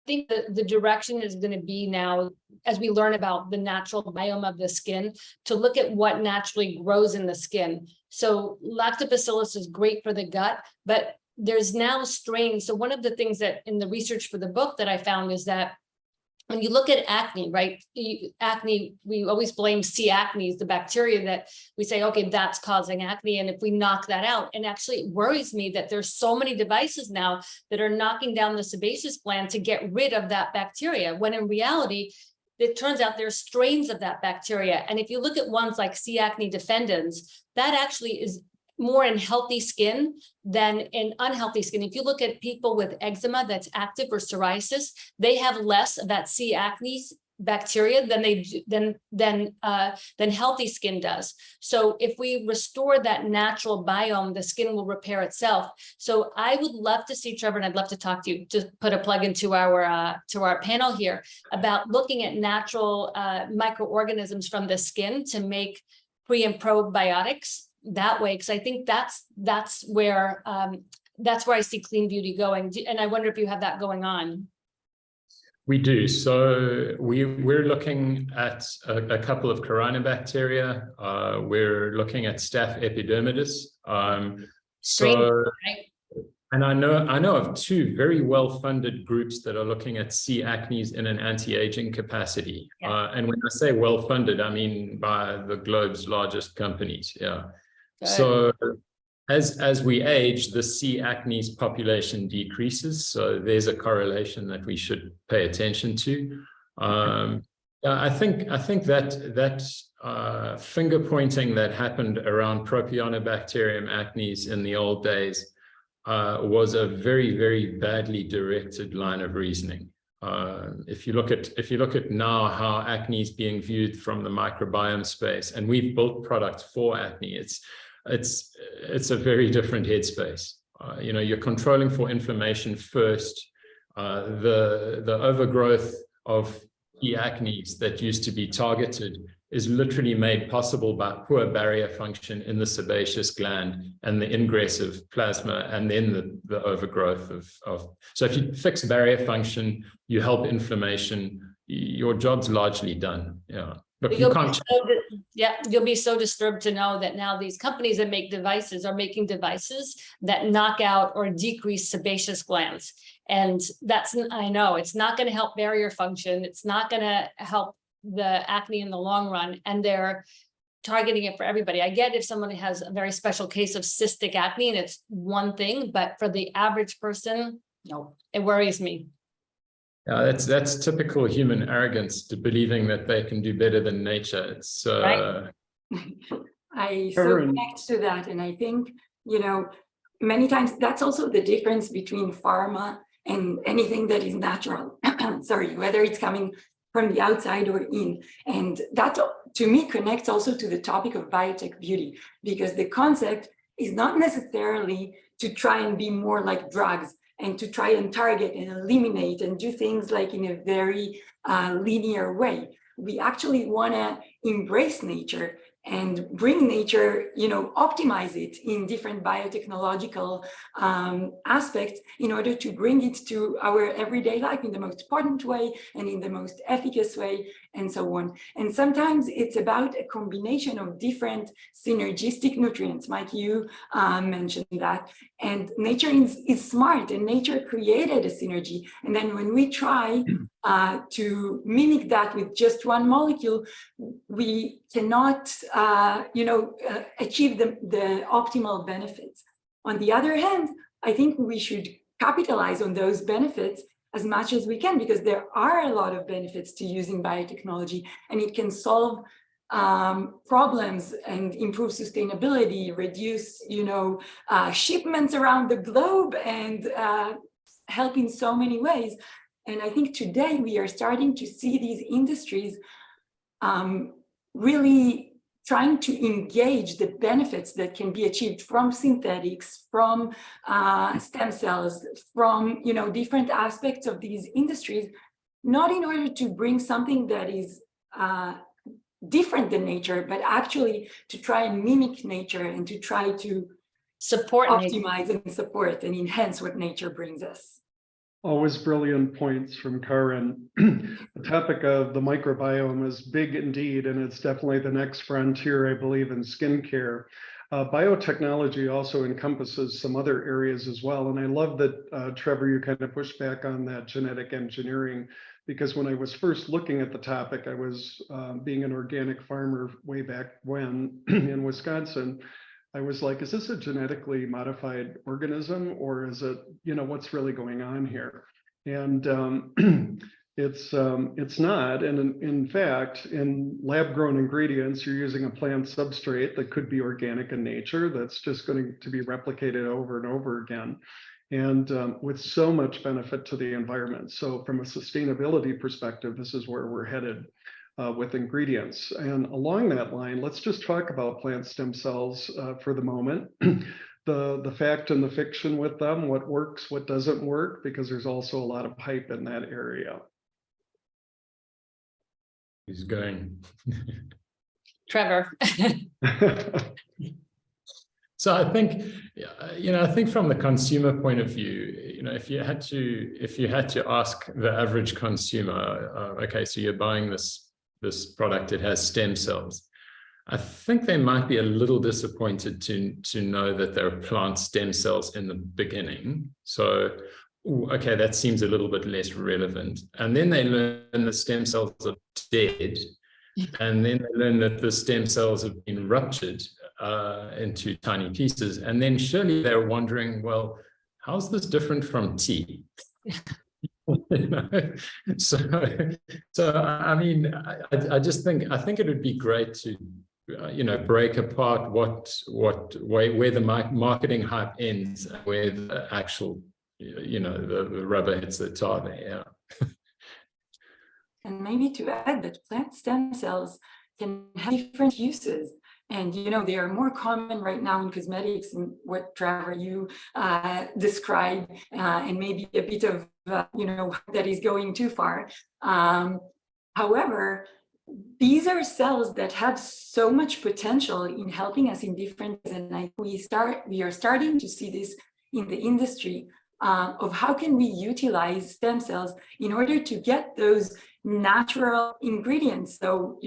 think the direction is going to be now, as we learn about the natural biome of the skin, to look at what naturally grows in the skin. So lactobacillus is great for the gut, but there's now strains. So one of the things that in the research for the book that I found is that when you look at acne, right? Acne, we always blame C. acnes, the bacteria that we say, okay, that's causing acne. And if we knock that out, and actually it worries me that there's so many devices now that are knocking down the sebaceous gland to get rid of that bacteria, when in reality, it turns out there's strains of that bacteria. And if you look at ones like C. acne defendans, that actually is more in healthy skin than in unhealthy skin. If you look at people with eczema that's active or psoriasis, they have less of that C. acnes bacteria than healthy skin does. So if we restore that natural biome, the skin will repair itself. So I would love to see, Trevor, and I'd love to talk to you, to put a plug into our panel here about looking at natural microorganisms from the skin to make pre and probiotics that way, because I think that's where I see clean beauty going. And I wonder if you have that going on. We do. So we're looking at a couple of corynebacteria. We're looking at Staph epidermidis. And I know of two very well-funded groups that are looking at C. acnes in an anti-aging capacity. Yeah. And when I say well-funded, I mean by the globe's largest companies. Yeah. Good. So as we age, the C. acnes population decreases. So there's a correlation that we should pay attention to. I think that finger pointing that happened around Propionibacterium acnes in the old days was a very, very badly directed line of reasoning. If you look at now how acne is being viewed from the microbiome space, and we've built products for acne, it's a very different headspace. You're controlling for inflammation first. The overgrowth of E. acnes that used to be targeted is literally made possible by poor barrier function in the sebaceous gland and the ingress of plasma, and then the overgrowth of. So if you fix barrier function, you help inflammation, your job's largely done. Yeah. But you can't. Yeah, you'll be so disturbed to know that now these companies that make devices are making devices that knock out or decrease sebaceous glands. And that's, I know, it's not going to help barrier function. It's not going to help the acne in the long run. And they're targeting it for everybody. I get if someone has a very special case of cystic acne and it's one thing, but for the average person, no, it worries me. Yeah, that's typical human arrogance, to believing that they can do better than nature. It's Right. I so Karin. connect to that, and I think, you know, many times that's also the difference between pharma and anything that is natural. Sorry, whether it's coming from the outside or in, and that to me connects also to the topic of biotech beauty, because the concept is not necessarily to try and be more like drugs and to try and target and eliminate and do things like in a very linear way. We actually want to embrace nature and bring nature, you know, optimize it in different biotechnological aspects in order to bring it to our everyday life in the most important way and in the most efficacious way, and so on. And sometimes it's about a combination of different synergistic nutrients, like you mentioned that. And nature is smart, and nature created a synergy. And then when we try to mimic that with just one molecule, we cannot, achieve the optimal benefits. On the other hand, I think we should capitalize on those benefits as much as we can, because there are a lot of benefits to using biotechnology, and it can solve problems and improve sustainability, reduce, shipments around the globe, and help in so many ways. And I think today we are starting to see these industries really trying to engage the benefits that can be achieved from synthetics, from stem cells, from different aspects of these industries, not in order to bring something that is different than nature, but actually to try and mimic nature and to try to Support optimize and support and enhance what nature brings us. Always brilliant points from Karin. The topic of the microbiome is big indeed, and it's definitely the next frontier, I believe, in skincare. Biotechnology also encompasses some other areas as well. And I love that, Trevor, you kind of pushed back on that genetic engineering, because when I was first looking at the topic, I was being an organic farmer way back when in Wisconsin. I was like, is this a genetically modified organism, or is it, what's really going on here? And it's not. And in fact, in lab grown ingredients, you're using a plant substrate that could be organic in nature, that's just going to be replicated over and over again, and with so much benefit to the environment. So from a sustainability perspective, this is where we're headed. With ingredients. And along that line, let's just talk about plant stem cells for the moment. The fact and the fiction with them, what works, what doesn't work, because there's also a lot of hype in that area. Who's going? Trevor. So I think, I think from the consumer point of view, if you had to ask the average consumer, okay, so you're buying this product, it has stem cells. I think they might be a little disappointed to know that there are plant stem cells in the beginning. So, okay, that seems a little bit less relevant. And then they learn the stem cells are dead. And then they learn that the stem cells have been ruptured into tiny pieces. And then surely they're wondering, well, how's this different from tea? So I mean, I just think it would be great to break apart where the marketing hype ends and where the actual the rubber hits the tar there. Yeah. And maybe to add that plant stem cells can have different uses. And, they are more common right now in cosmetics, and what, Trevor, you described, and maybe a bit of, that is going too far. However, these are cells that have so much potential in helping us in different ways. And we are starting to see this in the industry of how can we utilize stem cells in order to get those natural ingredients. So,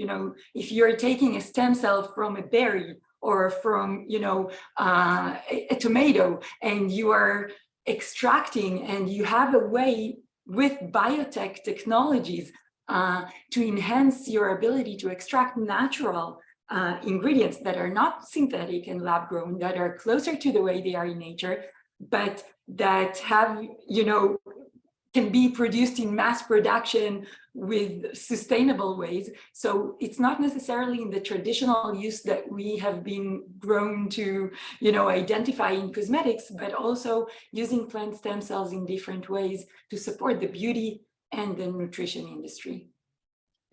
if you're taking a stem cell from a berry or from, a tomato, and you are extracting, and you have a way with biotech technologies to enhance your ability to extract natural ingredients that are not synthetic and lab grown, that are closer to the way they are in nature, but that have, can be produced in mass production with sustainable ways. So it's not necessarily in the traditional use that we have been grown to, identify in cosmetics, but also using plant stem cells in different ways to support the beauty and the nutrition industry.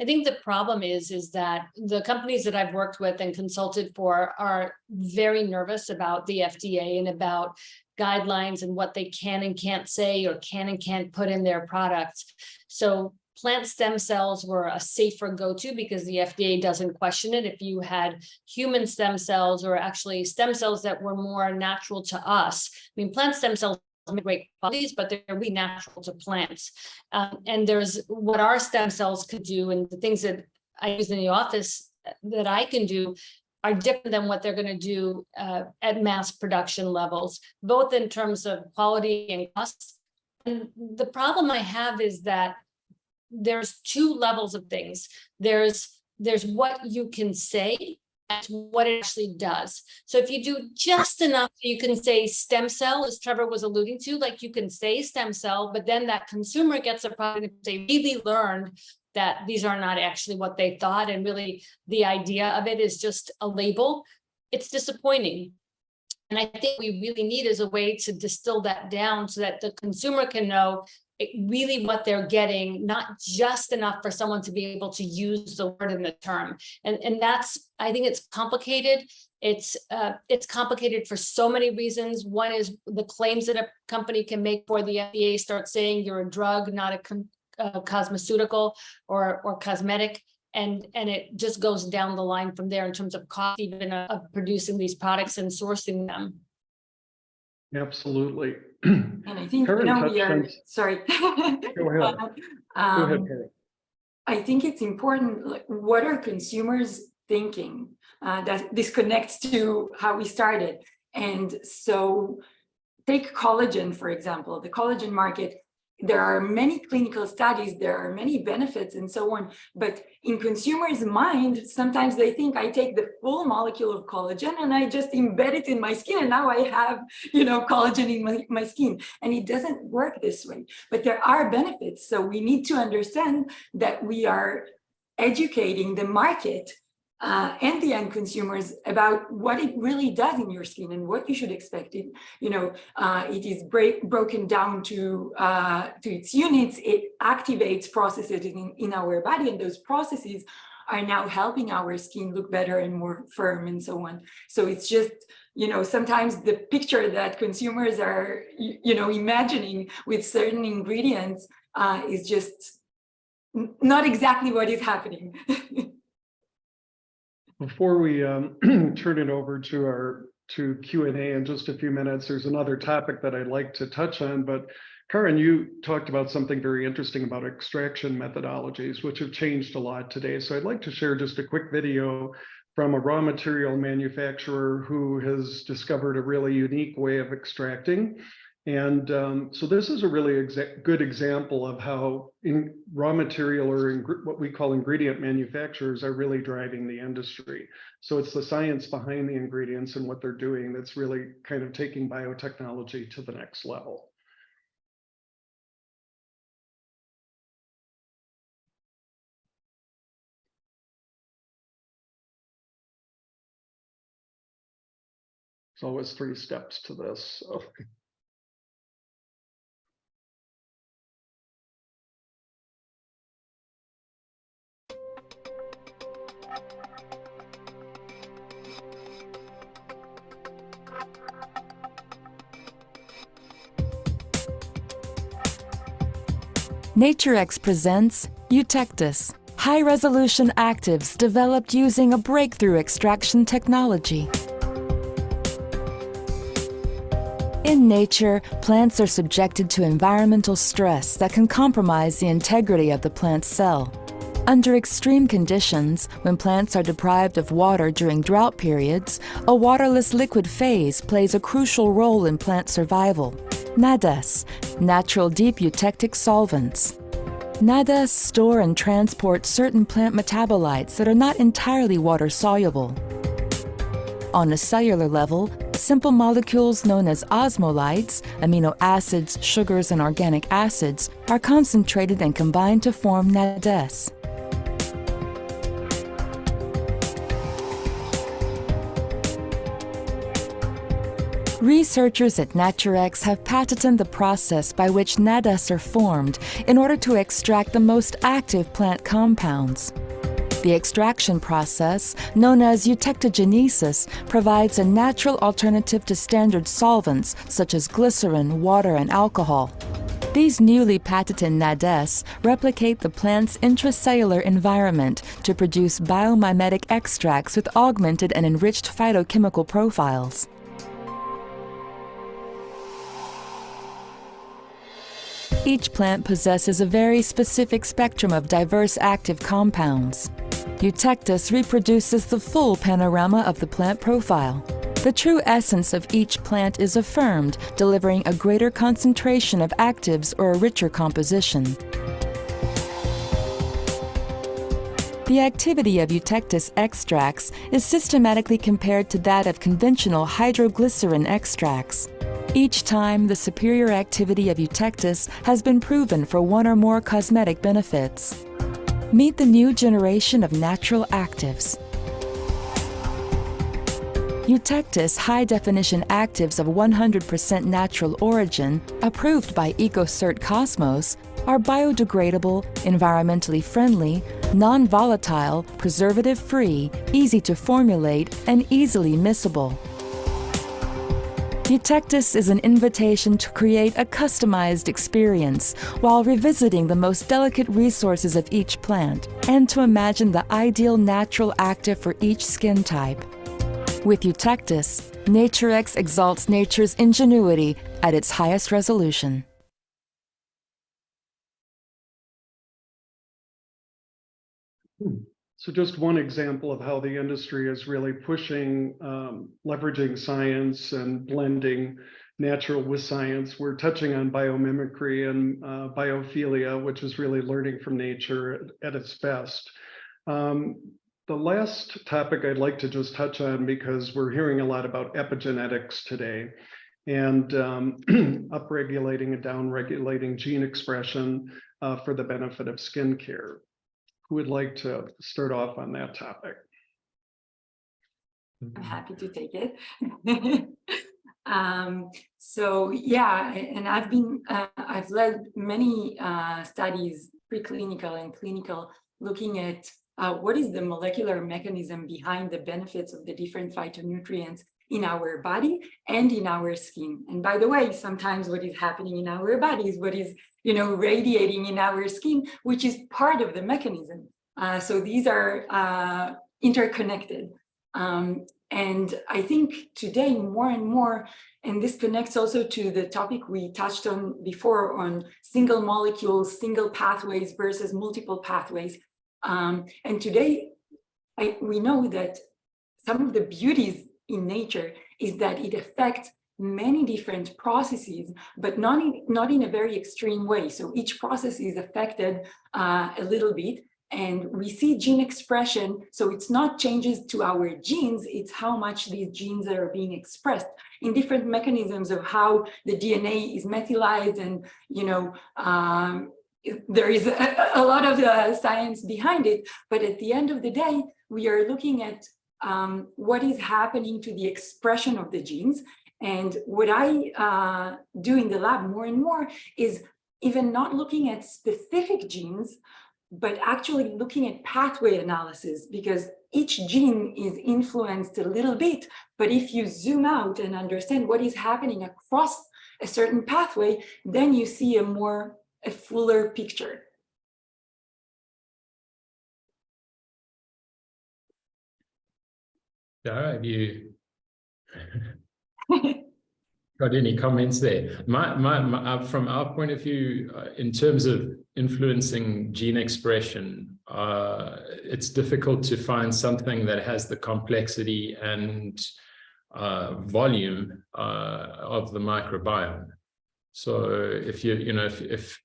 I think the problem is that the companies that I've worked with and consulted for are very nervous about the FDA and about guidelines and what they can and can't say or can and can't put in their products. So plant stem cells were a safer go-to because the FDA doesn't question it. If you had human stem cells, or actually stem cells that were more natural to us, plant stem cells have great qualities, but they're really natural to plants. And there's what our stem cells could do, and the things that I use in the office that I can do are different than what they're going to do at mass production levels, both in terms of quality and cost. And the problem I have is that there's two levels of things. There's what you can say and what it actually does. So if you do just enough, you can say stem cell, as Trevor was alluding to, like you can say stem cell, but then that consumer gets a product if they really learned that these are not actually what they thought, and really the idea of it is just a label. It's disappointing. And I think we really need is a way to distill that down so that the consumer can know really what they're getting, not just enough for someone to be able to use the word and the term. And that's, I think it's complicated. It's complicated for so many reasons. One is the claims that a company can make before the FDA starts saying you're a drug, not a cosmeceutical or cosmetic. And it just goes down the line from there in terms of cost, even of producing these products and sourcing them. Absolutely. And I think Karin, we are, sorry. Go ahead. Go ahead, Karin. I think it's important, like, what are consumers thinking? That this connects to how we started. And so take collagen, for example, the collagen market. There are many clinical studies, there are many benefits and so on, but in consumers' mind, sometimes they think I take the full molecule of collagen and I just embed it in my skin, and now I have, collagen in my skin. And it doesn't work this way, but there are benefits. So we need to understand that we are educating the market and the end consumers about what it really does in your skin and what you should expect. It is broken down to its units. It activates processes in our body, and those processes are now helping our skin look better and more firm and so on. So it's just, sometimes the picture that consumers are, imagining with certain ingredients is just not exactly what is happening. Before we turn it over to Q&A in just a few minutes, there's another topic that I'd like to touch on. But Karin, you talked about something very interesting about extraction methodologies, which have changed a lot today. So I'd like to share just a quick video from a raw material manufacturer who has discovered a really unique way of extracting. And so this is a really good example of how raw material or what we call ingredient manufacturers are really driving the industry. So it's the science behind the ingredients and what they're doing that's really kind of taking biotechnology to the next level. There's always 3 steps to this. So. NatureX presents Eutectus, high-resolution actives developed using a breakthrough extraction technology. In nature, plants are subjected to environmental stress that can compromise the integrity of the plant cell. Under extreme conditions, when plants are deprived of water during drought periods, a waterless liquid phase plays a crucial role in plant survival. NADES, natural deep eutectic solvents. NADES store and transport certain plant metabolites that are not entirely water-soluble. On a cellular level, simple molecules known as osmolytes, amino acids, sugars, and organic acids, are concentrated and combined to form NADES. Researchers at Naturex have patented the process by which NADES are formed in order to extract the most active plant compounds. The extraction process, known as eutectogenesis, provides a natural alternative to standard solvents such as glycerin, water, and alcohol. These newly patented NADES replicate the plant's intracellular environment to produce biomimetic extracts with augmented and enriched phytochemical profiles. Each plant possesses a very specific spectrum of diverse active compounds. Eutectus reproduces the full panorama of the plant profile. The true essence of each plant is affirmed, delivering a greater concentration of actives or a richer composition. The activity of Eutectus extracts is systematically compared to that of conventional hydroglycerin extracts. Each time, the superior activity of Eutectus has been proven for one or more cosmetic benefits. Meet the new generation of natural actives. Eutectus high-definition actives of 100% natural origin, approved by EcoCert Cosmos, are biodegradable, environmentally friendly, non-volatile, preservative-free, easy to formulate, and easily miscible. Eutectus is an invitation to create a customized experience while revisiting the most delicate resources of each plant and to imagine the ideal natural active for each skin type. With Eutectus, Naturex exalts nature's ingenuity at its highest resolution. So just one example of how the industry is really pushing, leveraging science and blending natural with science. We're touching on biomimicry and biophilia, which is really learning from nature at its best. The last topic I'd like to just touch on, because we're hearing a lot about epigenetics today and upregulating and downregulating gene expression for the benefit of skin care. Who would like to start off on that topic? I'm happy to take it. So yeah, and I've led many studies, preclinical and clinical, looking at what is the molecular mechanism behind the benefits of the different phytonutrients in our body and in our skin. And by the way, sometimes what is happening in our body is what is, radiating in our skin, which is part of the mechanism. So these are interconnected. And I think today more and more, and this connects also to the topic we touched on before on single molecules, single pathways versus multiple pathways. And today we know that some of the beauties in nature is that it affects many different processes, but not in a very extreme way. So each process is affected a little bit, and we see gene expression. So it's not changes to our genes, it's how much these genes are being expressed in different mechanisms of how the DNA is methylized, and there is a lot of science behind it. But at the end of the day, we are looking at what is happening to the expression of the genes. And what I do in the lab more and more is even not looking at specific genes, but actually looking at pathway analysis, because each gene is influenced a little bit. But if you zoom out and understand what is happening across a certain pathway, then you see a fuller picture. Dara, have you? got any comments there. From our point of view, in terms of influencing gene expression, it's difficult to find something that has the complexity and volume of the microbiome. So if if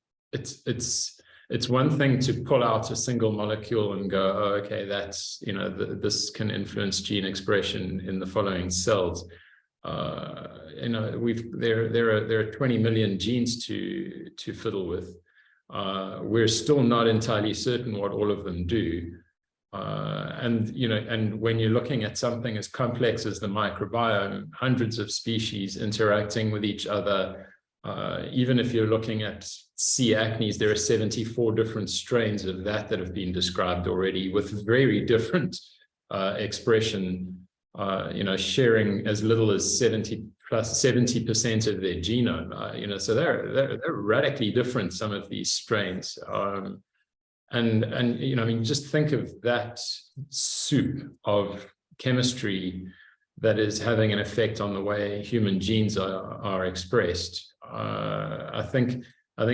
it's one thing to pull out a single molecule and go, oh, okay, that's, this can influence gene expression in the following cells. There are 20 million genes to fiddle with. We're still not entirely certain what all of them do. And when you're looking at something as complex as the microbiome, hundreds of species interacting with each other, even if you're looking at C. acnes, there are 74 different strains of that have been described already with very different expression, sharing as little as 70% of their genome, so they're radically different, some of these strains. And just think of that soup of chemistry that is having an effect on the way human genes are expressed. I think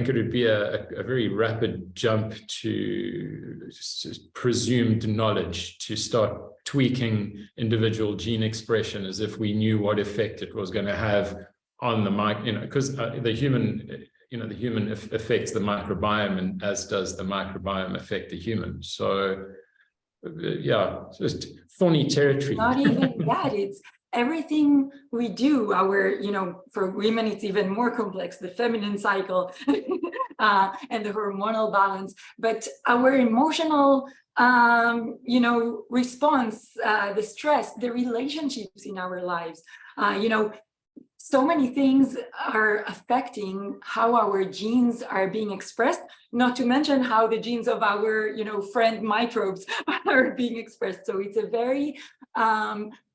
it would be a very rapid jump to presumed knowledge to start tweaking individual gene expression as if we knew what effect it was going to have on the because the human affects the microbiome, and as does the microbiome affect the human. So yeah, just thorny territory. Not even that, it's everything we do. For women, it's even more complex, the feminine cycle and the hormonal balance, but our emotional response, the stress, the relationships in our lives, so many things are affecting how our genes are being expressed, not to mention how the genes of our, friend microbes are being expressed. So it's a very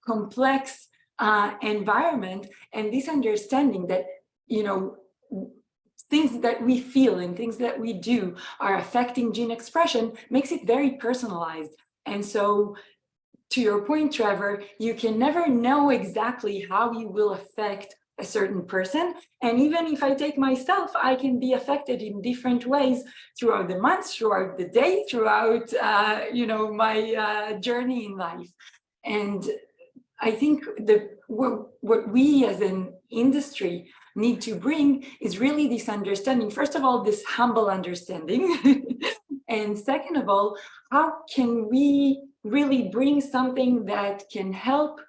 complex environment, and this understanding that, things that we feel and things that we do are affecting gene expression makes it very personalized. And so, to your point, Trevor, you can never know exactly how you will affect a certain person. And even if I take myself, I can be affected in different ways throughout the months, throughout the day, throughout, my journey in life. And I think what we as an industry need to bring is really this understanding. First of all, this humble understanding. And second of all, how can we really bring something that can help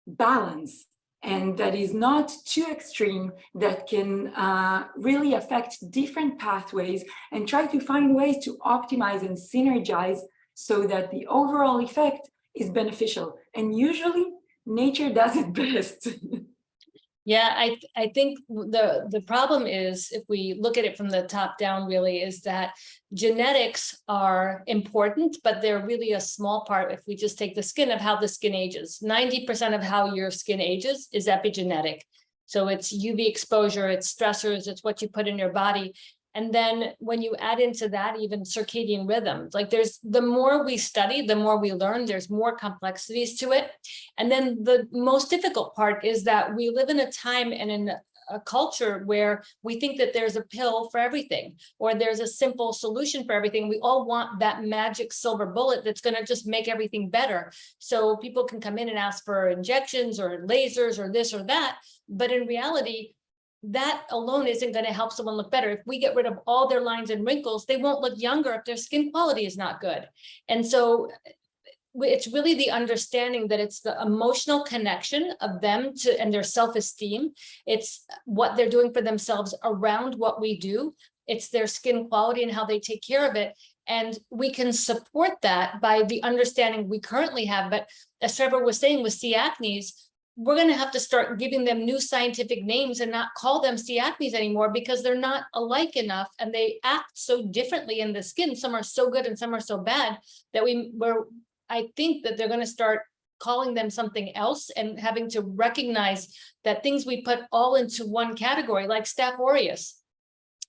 balance and that is not too extreme, that can really affect different pathways, and try to find ways to optimize and synergize so that the overall effect is beneficial. And usually nature does it best. Yeah, I think the problem is, if we look at it from the top down, really, is that genetics are important, but they're really a small part. If we just take the skin, of how the skin ages, 90% of how your skin ages is epigenetic. So it's UV exposure, it's stressors, it's what you put in your body. And then when you add into that even circadian rhythms, like the more we study, the more we learn, there's more complexities to it. And then the most difficult part is that we live in a time and in a culture where we think that there's a pill for everything, or there's a simple solution for everything. We all want that magic silver bullet that's going to just make everything better. So people can come in and ask for injections or lasers or this or that. But in reality, that alone isn't going to help someone look better. If we get rid of all their lines and wrinkles, they won't look younger if their skin quality is not good. And so it's really the understanding that it's the emotional connection of them and their self-esteem. It's what they're doing for themselves around what we do. It's their skin quality and how they take care of it. And we can support that by the understanding we currently have. But as Trevor was saying with C. acnes, we're going to have to start giving them new scientific names and not call them C. acnes anymore, because they're not alike enough and they act so differently in the skin. Some are so good and some are so bad that I think that they're going to start calling them something else and having to recognize that things we put all into one category, like Staph aureus.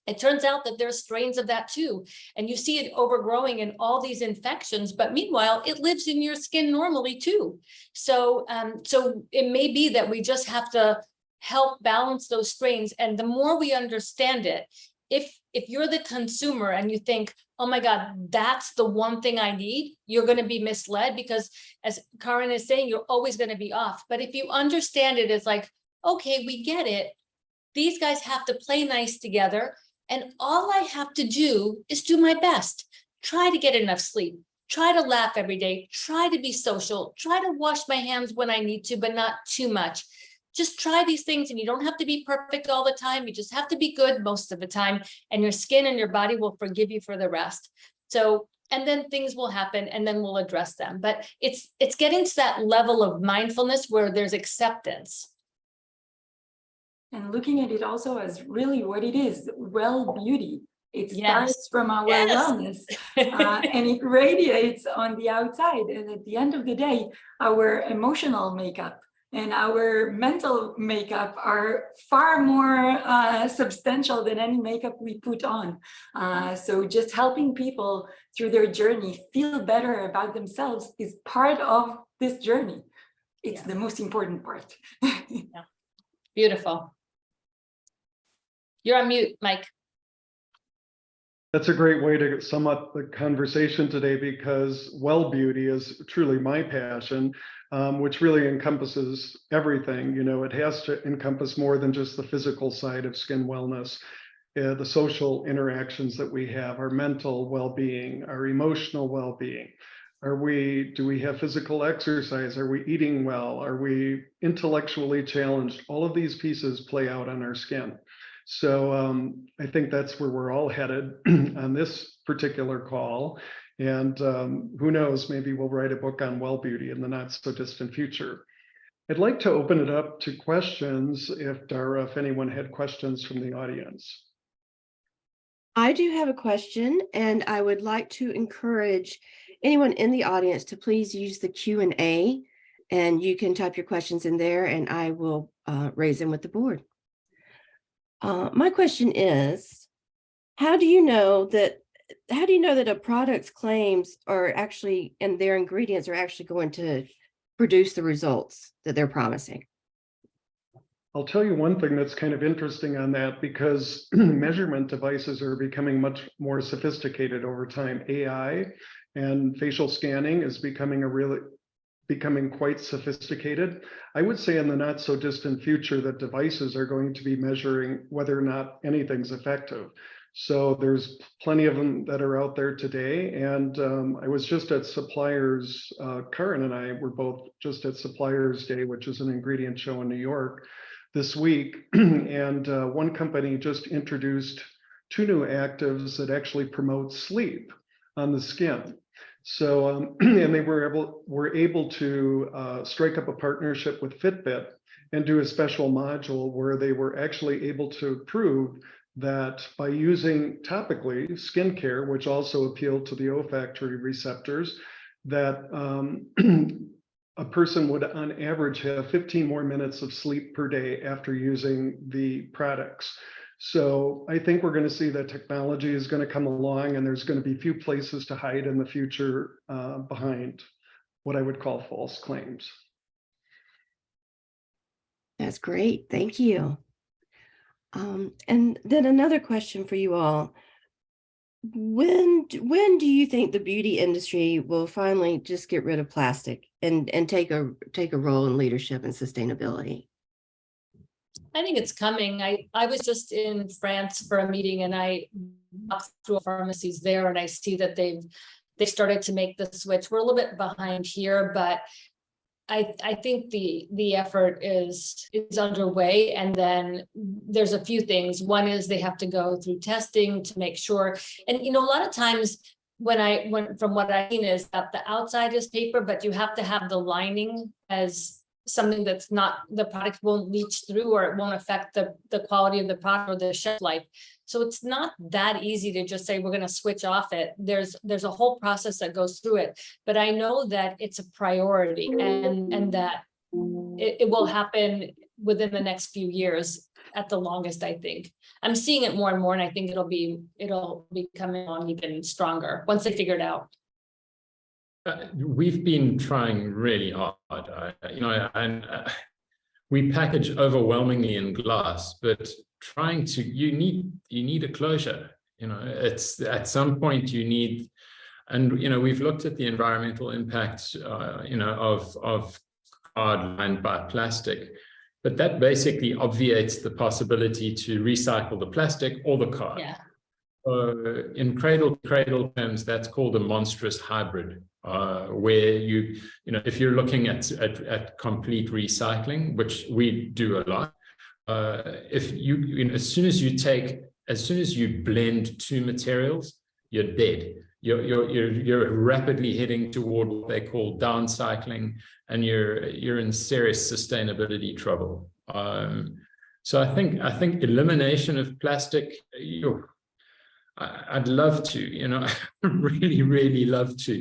It turns out that there's strains of that too. And you see it overgrowing in all these infections, but meanwhile, it lives in your skin normally too. So it may be that we just have to help balance those strains. And the more we understand it, if you're the consumer and you think, oh my God, that's the one thing I need, you're going to be misled, because as Karin is saying, you're always going to be off. But if you understand it, it's like, okay, we get it. These guys have to play nice together. And all I have to do is do my best. Try to get enough sleep. Try to laugh every day. Try to be social. Try to wash my hands when I need to, but not too much. Just try these things, and you don't have to be perfect all the time. You just have to be good most of the time, and your skin and your body will forgive you for the rest. So, and then things will happen, and then we'll address them. But it's getting to that level of mindfulness where there's acceptance. And looking at it also as really what it is, well beauty. It starts from our wellness and it radiates on the outside. And at the end of the day, our emotional makeup and our mental makeup are far more substantial than any makeup we put on. So just helping people through their journey feel better about themselves is part of this journey. It's the most important part. Beautiful. You're on mute, Mike. That's a great way to sum up the conversation today, because well beauty is truly my passion, which really encompasses everything. You know, it has to encompass more than just the physical side of skin wellness, the social interactions that we have, our mental well-being, our emotional well-being. Do we have physical exercise? Are we eating well? Are we intellectually challenged? All of these pieces play out on our skin. So I think that's where we're all headed on this particular call. And who knows, maybe we'll write a book on well beauty in the not so distant future. I'd like to open it up to questions if anyone had questions from the audience. I do have a question, and I would like to encourage anyone in the audience to please use the Q&A, and you can type your questions in there and I will raise them with the board. My question is, how do you know that a product's claims are actually, and their ingredients are actually going to produce the results that they're promising? I'll tell you one thing that's kind of interesting on that, because measurement devices are becoming much more sophisticated over time. AI and facial scanning is becoming quite sophisticated. I would say in the not so distant future that devices are going to be measuring whether or not anything's effective. So there's plenty of them that are out there today. And I was just at Suppliers, Karin and I were both just at Suppliers Day, which is an ingredient show in New York this week. And one company just introduced 2 new actives that actually promote sleep on the skin. So, and they were able to strike up a partnership with Fitbit and do a special module where they were actually able to prove that by using topically skincare, which also appealed to the olfactory receptors, that a person would on average have 15 more minutes of sleep per day after using the products. So I think we're going to see that technology is going to come along, and there's going to be few places to hide in the future behind what I would call false claims. That's great. Thank you. And then another question for you all. When do you think the beauty industry will finally just get rid of plastic and take a role in leadership and sustainability? I think it's coming. I was just in France for a meeting, and I walked through pharmacies there, and I see that they've started to make the switch. We're a little bit behind here, but I think the effort is underway. And then there's a few things. One is they have to go through testing to make sure. And, you know, a lot of times from what I've seen is that the outside is paper, but you have to have the lining as something that's not, the product won't leach through, or it won't affect the quality of the product or the shelf life. So it's not that easy to just say we're going to switch off it. There's a whole process that goes through it, but I know that it's a priority, and that it will happen within the next few years at the longest. I think I'm seeing it more and more, and I think it'll be coming on even stronger once they figure it out. We've been trying really hard, we package overwhelmingly in glass, but you need a closure. It's at some point you need, and we've looked at the environmental impact, of card lined by plastic, but that basically obviates the possibility to recycle the plastic or the card. Yeah. In cradle terms, that's called a monstrous hybrid, where if you're looking at complete recycling, which we do a lot, as soon as you blend two materials, you're dead. You're rapidly heading toward what they call downcycling, and you're in serious sustainability trouble. So I think elimination of plastic, I'd love to, really, really love to,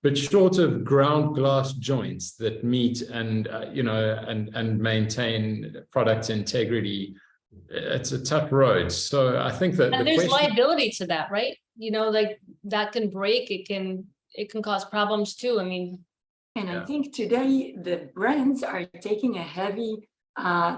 but short of ground glass joints that meet and maintain product integrity, it's a tough road. So I think that and there's liability to that, right? Like that can break, it can cause problems too. I mean, and I think today the brands are taking a heavy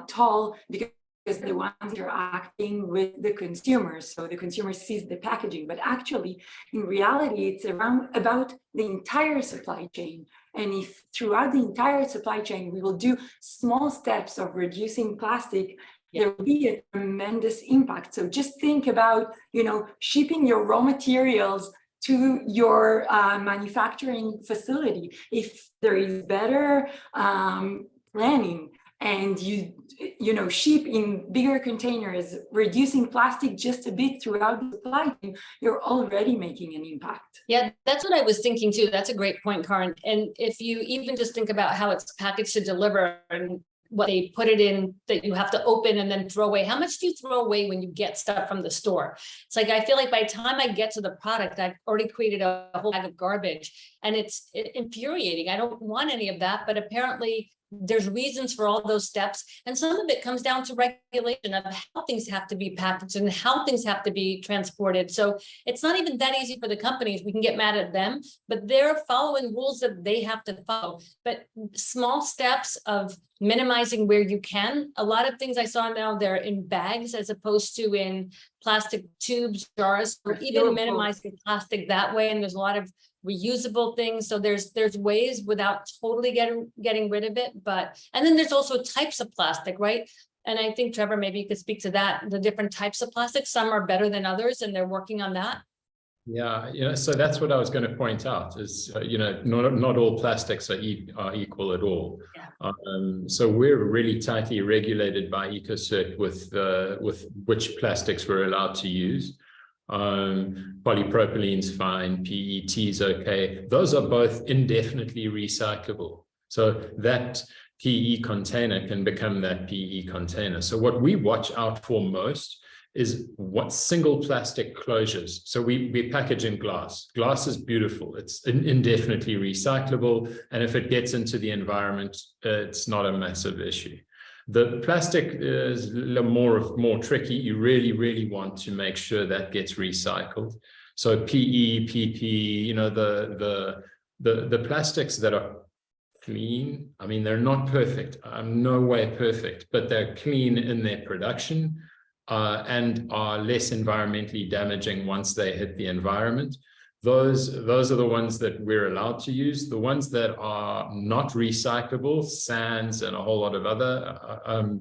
toll because the ones interacting with the consumers. So the consumer sees the packaging, but actually in reality, it's about the entire supply chain. And if throughout the entire supply chain, we will do small steps of reducing plastic, there will be a tremendous impact. So just think about, shipping your raw materials to your manufacturing facility. If there is better planning, and you ship in bigger containers, reducing plastic just a bit throughout the supply chain, you're already making an impact. Yeah, that's what I was thinking too. That's a great point, Karin. And if you even just think about how it's packaged to deliver and what they put it in that you have to open and then throw away. How much do you throw away when you get stuff from the store? It's like, I feel like by the time I get to the product, I've already created a whole bag of garbage, and it's infuriating. I don't want any of that, but apparently there's reasons for all those steps. And some of it comes down to regulation of how things have to be packaged and how things have to be transported. So it's not even that easy for the companies. We can get mad at them, but they're following rules that they have to follow. But small steps of minimizing where you can. A lot of things I saw now, they're in bags as opposed to in plastic tubes, jars, or even minimizing plastic that way. And there's a lot of reusable things. So there's ways without totally getting rid of it. And then there's also types of plastic, right? And I think, Trevor, maybe you could speak to that, the different types of plastic. Some are better than others, and they're working on that. Yeah, so that's what I was going to point out is, not all plastics are equal at all. Yeah. So we're really tightly regulated by EcoCert with which plastics we're allowed to use. Polypropylene's fine, PET's okay. Those are both indefinitely recyclable. So that PE container can become that PE container. So what we watch out for most is what single plastic closures. So we package in glass. Glass is beautiful. It's indefinitely recyclable. And if it gets into the environment, it's not a massive issue. The plastic is a little more tricky. You really, really want to make sure that gets recycled. So PE, PP, the plastics that are clean, I mean, they're not perfect. No way perfect, but they're clean in their production. And are less environmentally damaging once they hit the environment. Those are the ones that we're allowed to use. The ones that are not recyclable, sands and a whole lot of other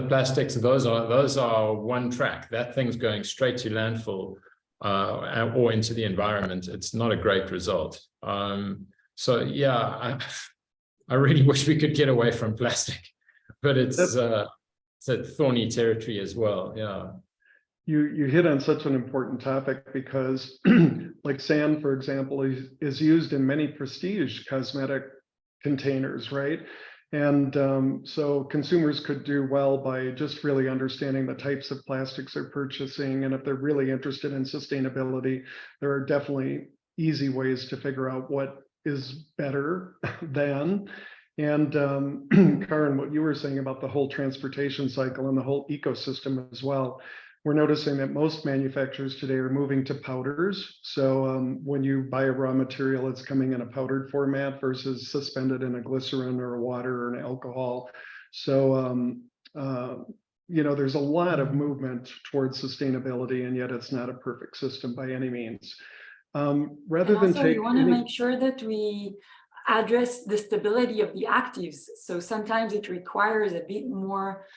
plastics, those are one track. That thing's going straight to landfill or into the environment. It's not a great result. So yeah, I really wish we could get away from plastic, but it's a thorny territory as well. Yeah. You hit on such an important topic because like sand, for example, is used in many prestige cosmetic containers, right? And so consumers could do well by just really understanding the types of plastics they're purchasing. And if they're really interested in sustainability, there are definitely easy ways to figure out what is better than. And Karin, what you were saying about the whole transportation cycle and the whole ecosystem as well, we're noticing that most manufacturers today are moving to powders. So when you buy a raw material, it's coming in a powdered format versus suspended in a glycerin or a water or an alcohol. So, there's a lot of movement towards sustainability, and yet it's not a perfect system by any means. Rather than also, take we want to make sure that we address the stability of the actives. So sometimes it requires a bit more,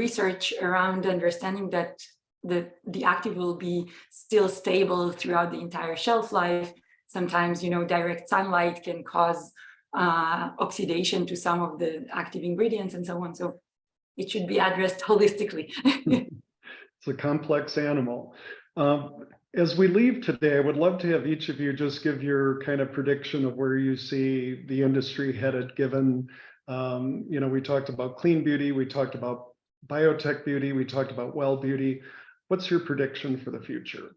research around understanding that the active will be still stable throughout the entire shelf life. Sometimes, direct sunlight can cause oxidation to some of the active ingredients and so on. So it should be addressed holistically. It's a complex animal. As we leave today, I would love to have each of you just give your kind of prediction of where you see the industry headed, given, we talked about clean beauty, we talked about biotech beauty, we talked about well beauty. What's your prediction for the future?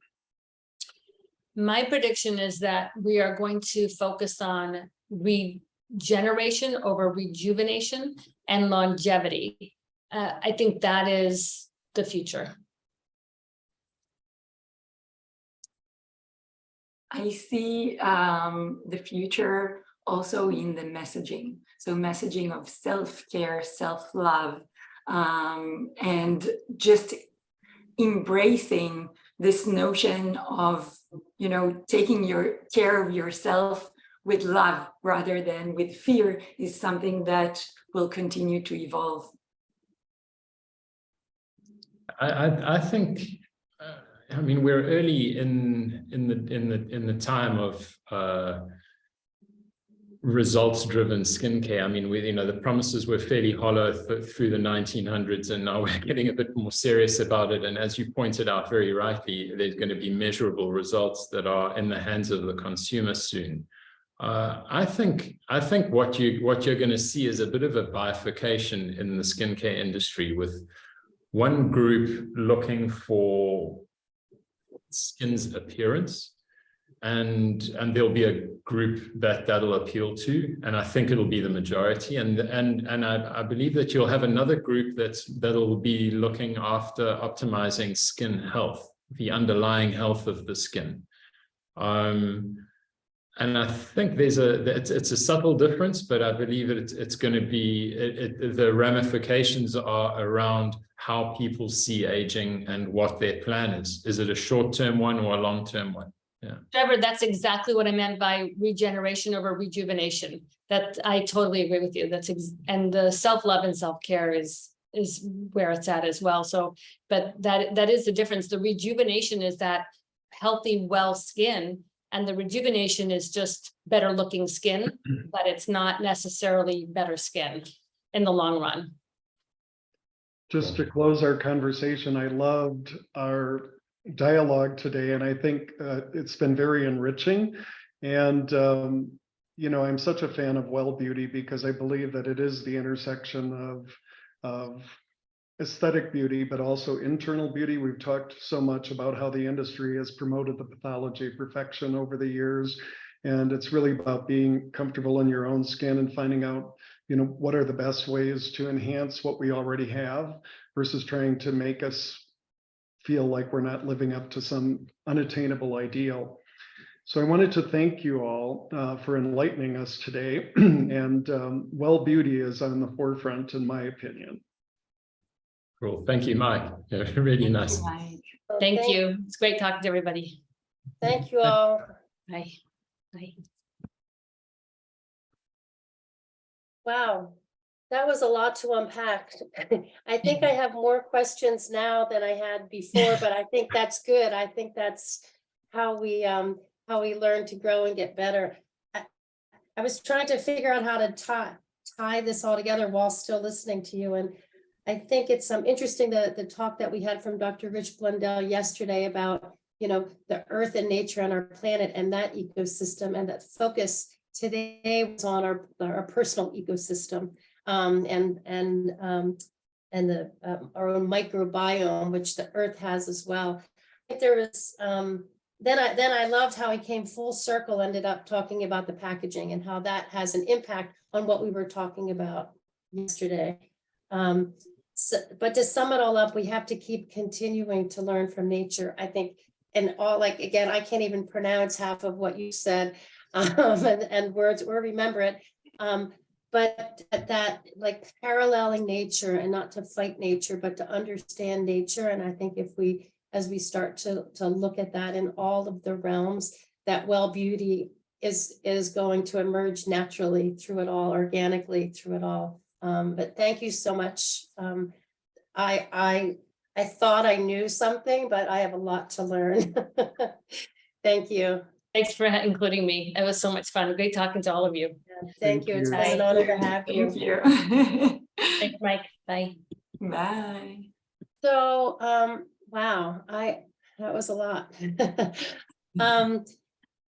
My prediction is that we are going to focus on regeneration over rejuvenation and longevity. I think that is the future. I see the future also in the messaging. So messaging of self-care, self-love, and just embracing this notion of, taking care of yourself with love rather than with fear is something that will continue to evolve. I think, we're early in the time of results-driven skincare. The promises were fairly hollow through the 1900s, and now we're getting a bit more serious about it. And as you pointed out very rightly, there's going to be measurable results that are in the hands of the consumer soon. I think what you're going to see is a bit of a bifurcation in the skincare industry, with one group looking for skin's appearance, and there'll be a group that'll appeal to, and I think it'll be the majority, and I believe that you'll have another group that'll be looking after optimizing skin health, the underlying health of the skin. And I think it's a subtle difference, but I believe it's going to be, the ramifications are around how people see aging and what their plan is. Is it a short-term one or a long-term one? Yeah. Trevor, that's exactly what I meant by regeneration over rejuvenation. That I totally agree with you. And the self-love and self-care is where it's at as well. So, but that is the difference. The rejuvenation is that healthy, well skin, and the rejuvenation is just better looking skin, but it's not necessarily better skin in the long run. Just to close our conversation, I loved our dialogue today, and I think it's been very enriching. And I'm such a fan of well beauty because I believe that it is the intersection of aesthetic beauty, but also internal beauty. We've talked so much about how the industry has promoted the pathology of perfection over the years, and it's really about being comfortable in your own skin and finding out, what are the best ways to enhance what we already have versus trying to make us feel like we're not living up to some unattainable ideal. So I wanted to thank you all for enlightening us today, and well beauty is on the forefront, in my opinion. Cool. Thank you, Mike. Yeah, really nice. Thank you. It's great talking to everybody. Thank you all. Bye. Bye. Wow, that was a lot to unpack. I think I have more questions now than I had before, but I think that's good. I think that's how we learn to grow and get better. I was trying to figure out how to tie this all together while still listening to you, and I think it's interesting the talk that we had from Dr. Rich Blundell yesterday about the earth and nature and our planet and that ecosystem, and that focus today was on our personal ecosystem and our own microbiome, which the earth has as well. I think there was then I loved how he came full circle, ended up talking about the packaging and how that has an impact on what we were talking about yesterday. But to sum it all up, we have to keep continuing to learn from nature, I think, and again, I can't even pronounce half of what you said and words or remember it. but that like paralleling nature and not to fight nature, but to understand nature. And I think as we start to look at that in all of the realms, that well beauty is going to emerge naturally through it all, organically through it all. But thank you so much. I thought I knew something, but I have a lot to learn. Thank you. Thanks for including me. It was so much fun. Great talking to all of you. Thank you. It's you. been an honor to have you. Thank you. Thanks, Mike. Bye. Bye. So, wow, that was a lot.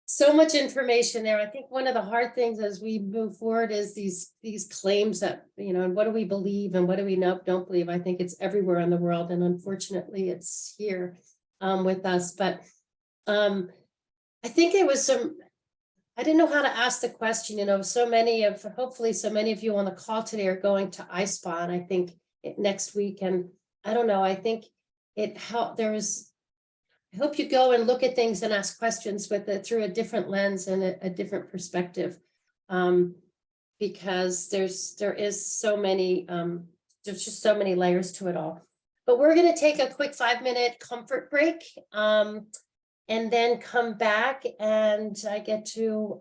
So much information there. I think one of the hard things as we move forward is these claims that, and what do we believe and what do we don't believe? I think it's everywhere in the world, and unfortunately it's here with us. But I think it was I didn't know how to ask the question, hopefully so many of you on the call today are going to ISPA, and I think next week, and I don't know, I think it helped. I hope you go and look at things and ask questions through a different lens and a different perspective, because there's just so many layers to it all. But we're going to take a quick 5-minute comfort break, and then come back, and I get to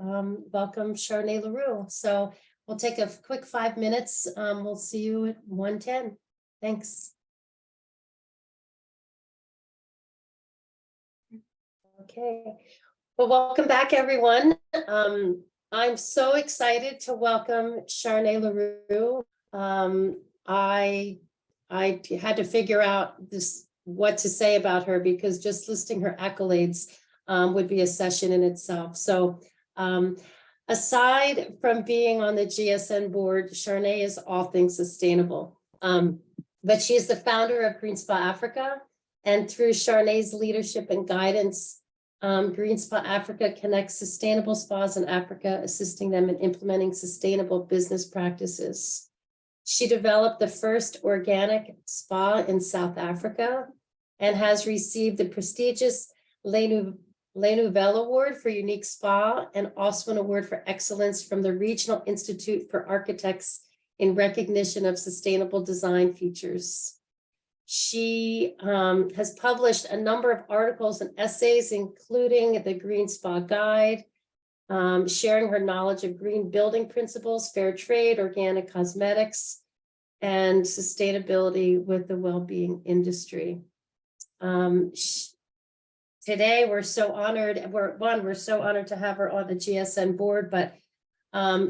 welcome Charné Roux. So we'll take a quick 5 minutes. We'll see you at 1:10. Thanks. Okay, well, welcome back, everyone. I'm so excited to welcome Charné Roux. I had to figure out what to say about her, because just listing her accolades would be a session in itself. So aside from being on the GSN board, Charné is all things sustainable. But she is the founder of Greenspa Africa, and through Charné's leadership and guidance, Greenspa Africa connects sustainable spas in Africa, assisting them in implementing sustainable business practices. She developed the first organic spa in South Africa and has received the prestigious Linnewiel Award for Unique Spa, and also an award for excellence from the Regional Institute for Architects in recognition of sustainable design features. She has published a number of articles and essays, including the Green Spa Guide, sharing her knowledge of green building principles, fair trade, organic cosmetics, and sustainability with the well-being industry. Today, we're so honored. We're so honored to have her on the GSN board, but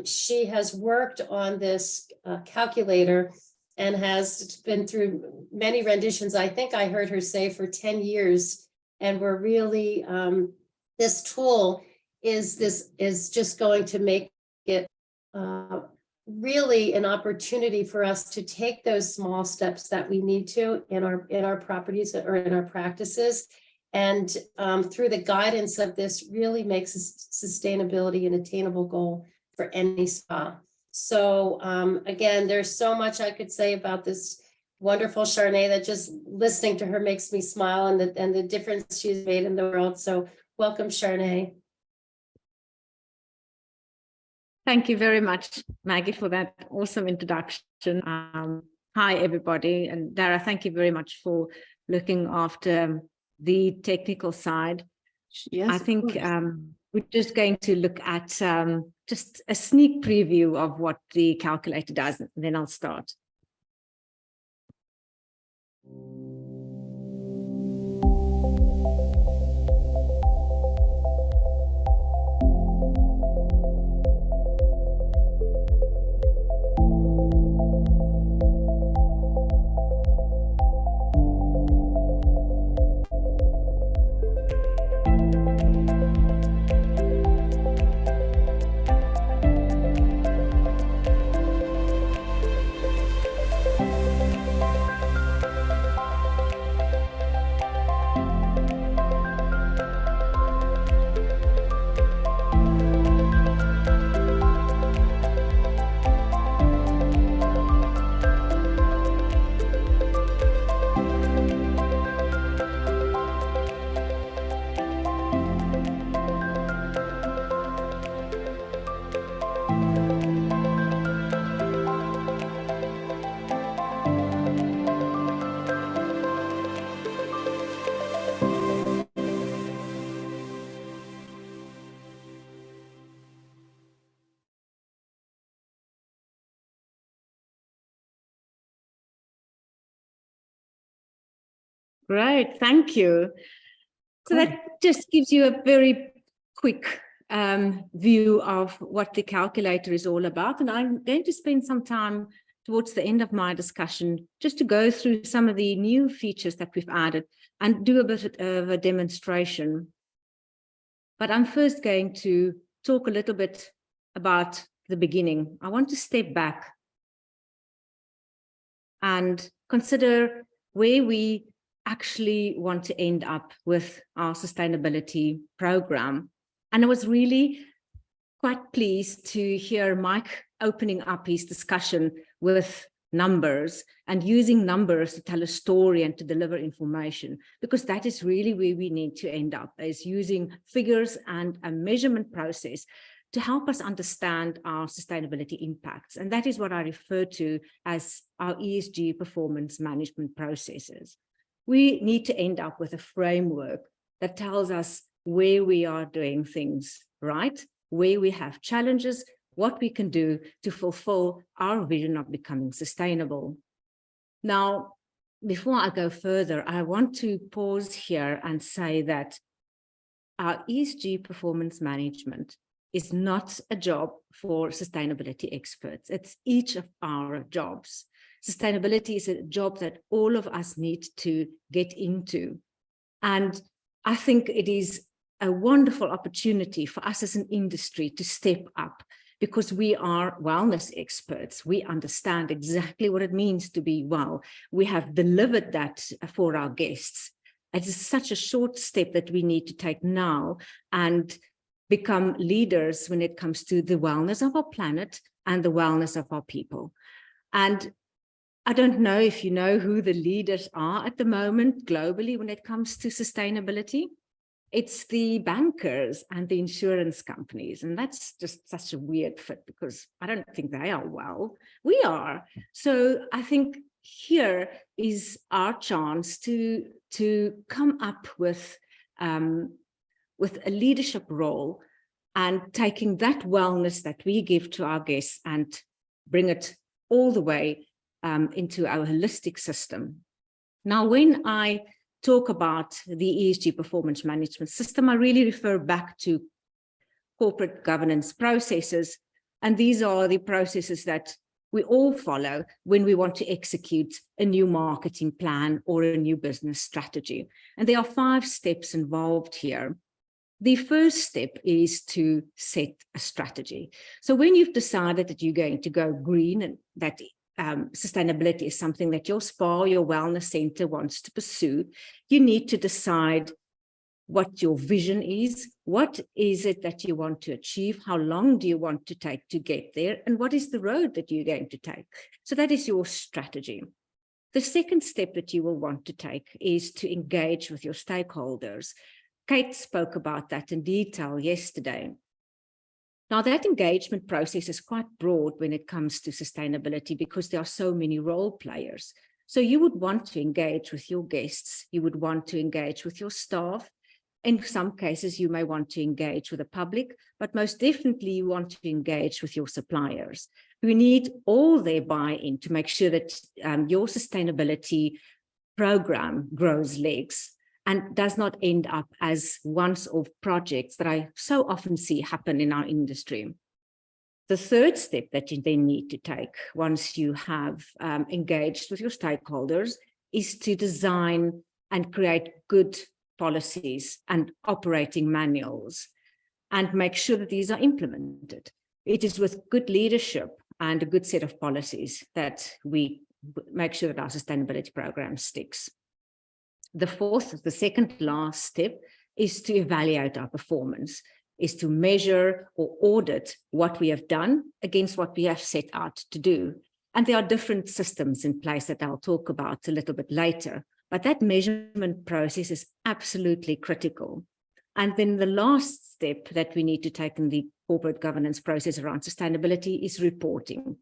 she has worked on this calculator and has been through many renditions. I think I heard her say for 10 years. And we're really, this tool is just going to make it really an opportunity for us to take those small steps that we need to in our properties or in our practices. And through the guidance of this, really makes sustainability an attainable goal for any spa. So again, there's so much I could say about this wonderful Charné that just listening to her makes me smile, and the difference she's made in the world. So welcome, Charné. Thank you very much, Maggie, for that awesome introduction. Hi, everybody. And Dara, thank you very much for looking after the technical side. Yes, I think we're just going to look at just a sneak preview of what the calculator does, and then I'll start. Great, thank you. So that just gives you a very quick view of what the calculator is all about. And I'm going to spend some time towards the end of my discussion just to go through some of the new features that we've added and do a bit of a demonstration. But I'm first going to talk a little bit about the beginning. I want to step back and consider where we actually want to end up with our sustainability program. And I was really quite pleased to hear Mike opening up his discussion with numbers and using numbers to tell a story and to deliver information, because that is really where we need to end up, is using figures and a measurement process to help us understand our sustainability impacts. And that is what I refer to as our ESG performance management processes. We need to end up with a framework that tells us where we are doing things right, where we have challenges, what we can do to fulfill our vision of becoming sustainable. Now, before I go further, I want to pause here and say that our ESG performance management is not a job for sustainability experts. It's each of our jobs. Sustainability is a job that all of us need to get into. And I think it is a wonderful opportunity for us as an industry to step up, because we are wellness experts. We understand exactly what it means to be well. We have delivered that for our guests. It is such a short step that we need to take now and become leaders when it comes to the wellness of our planet and the wellness of our people. And I don't know if you know who the leaders are at the moment globally when it comes to sustainability. It's the bankers and the insurance companies. And that's just such a weird fit, because I don't think they are well. We are. So I think here is our chance to come up with a leadership role and taking that wellness that we give to our guests and bring it all the way into our holistic system. Now, when I talk about the ESG performance management system, I really refer back to corporate governance processes. And these are the processes that we all follow when we want to execute a new marketing plan or a new business strategy. And there are 5 steps involved here. The first step is to set a strategy. So when you've decided that you're going to go green and that sustainability is something that your spa, your wellness center wants to pursue, you need to decide what your vision is. What is it that you want to achieve? How long do you want to take to get there? And what is the road that you're going to take? So that is your strategy. The second step that you will want to take is to engage with your stakeholders. Kate spoke about that in detail yesterday. Now, that engagement process is quite broad when it comes to sustainability, because there are so many role players. So you would want to engage with your guests. You would want to engage with your staff. In some cases, you may want to engage with the public, but most definitely you want to engage with your suppliers. We need all their buy-in to make sure that your sustainability program grows legs and does not end up as once-off projects that I so often see happen in our industry. The third step that you then need to take once you have engaged with your stakeholders is to design and create good policies and operating manuals and make sure that these are implemented. It is with good leadership and a good set of policies that we make sure that our sustainability program sticks. The second last step is to evaluate our performance, is to measure or audit what we have done against what we have set out to do. And there are different systems in place that I'll talk about a little bit later, but that measurement process is absolutely critical. And then the last step that we need to take in the corporate governance process around sustainability is reporting.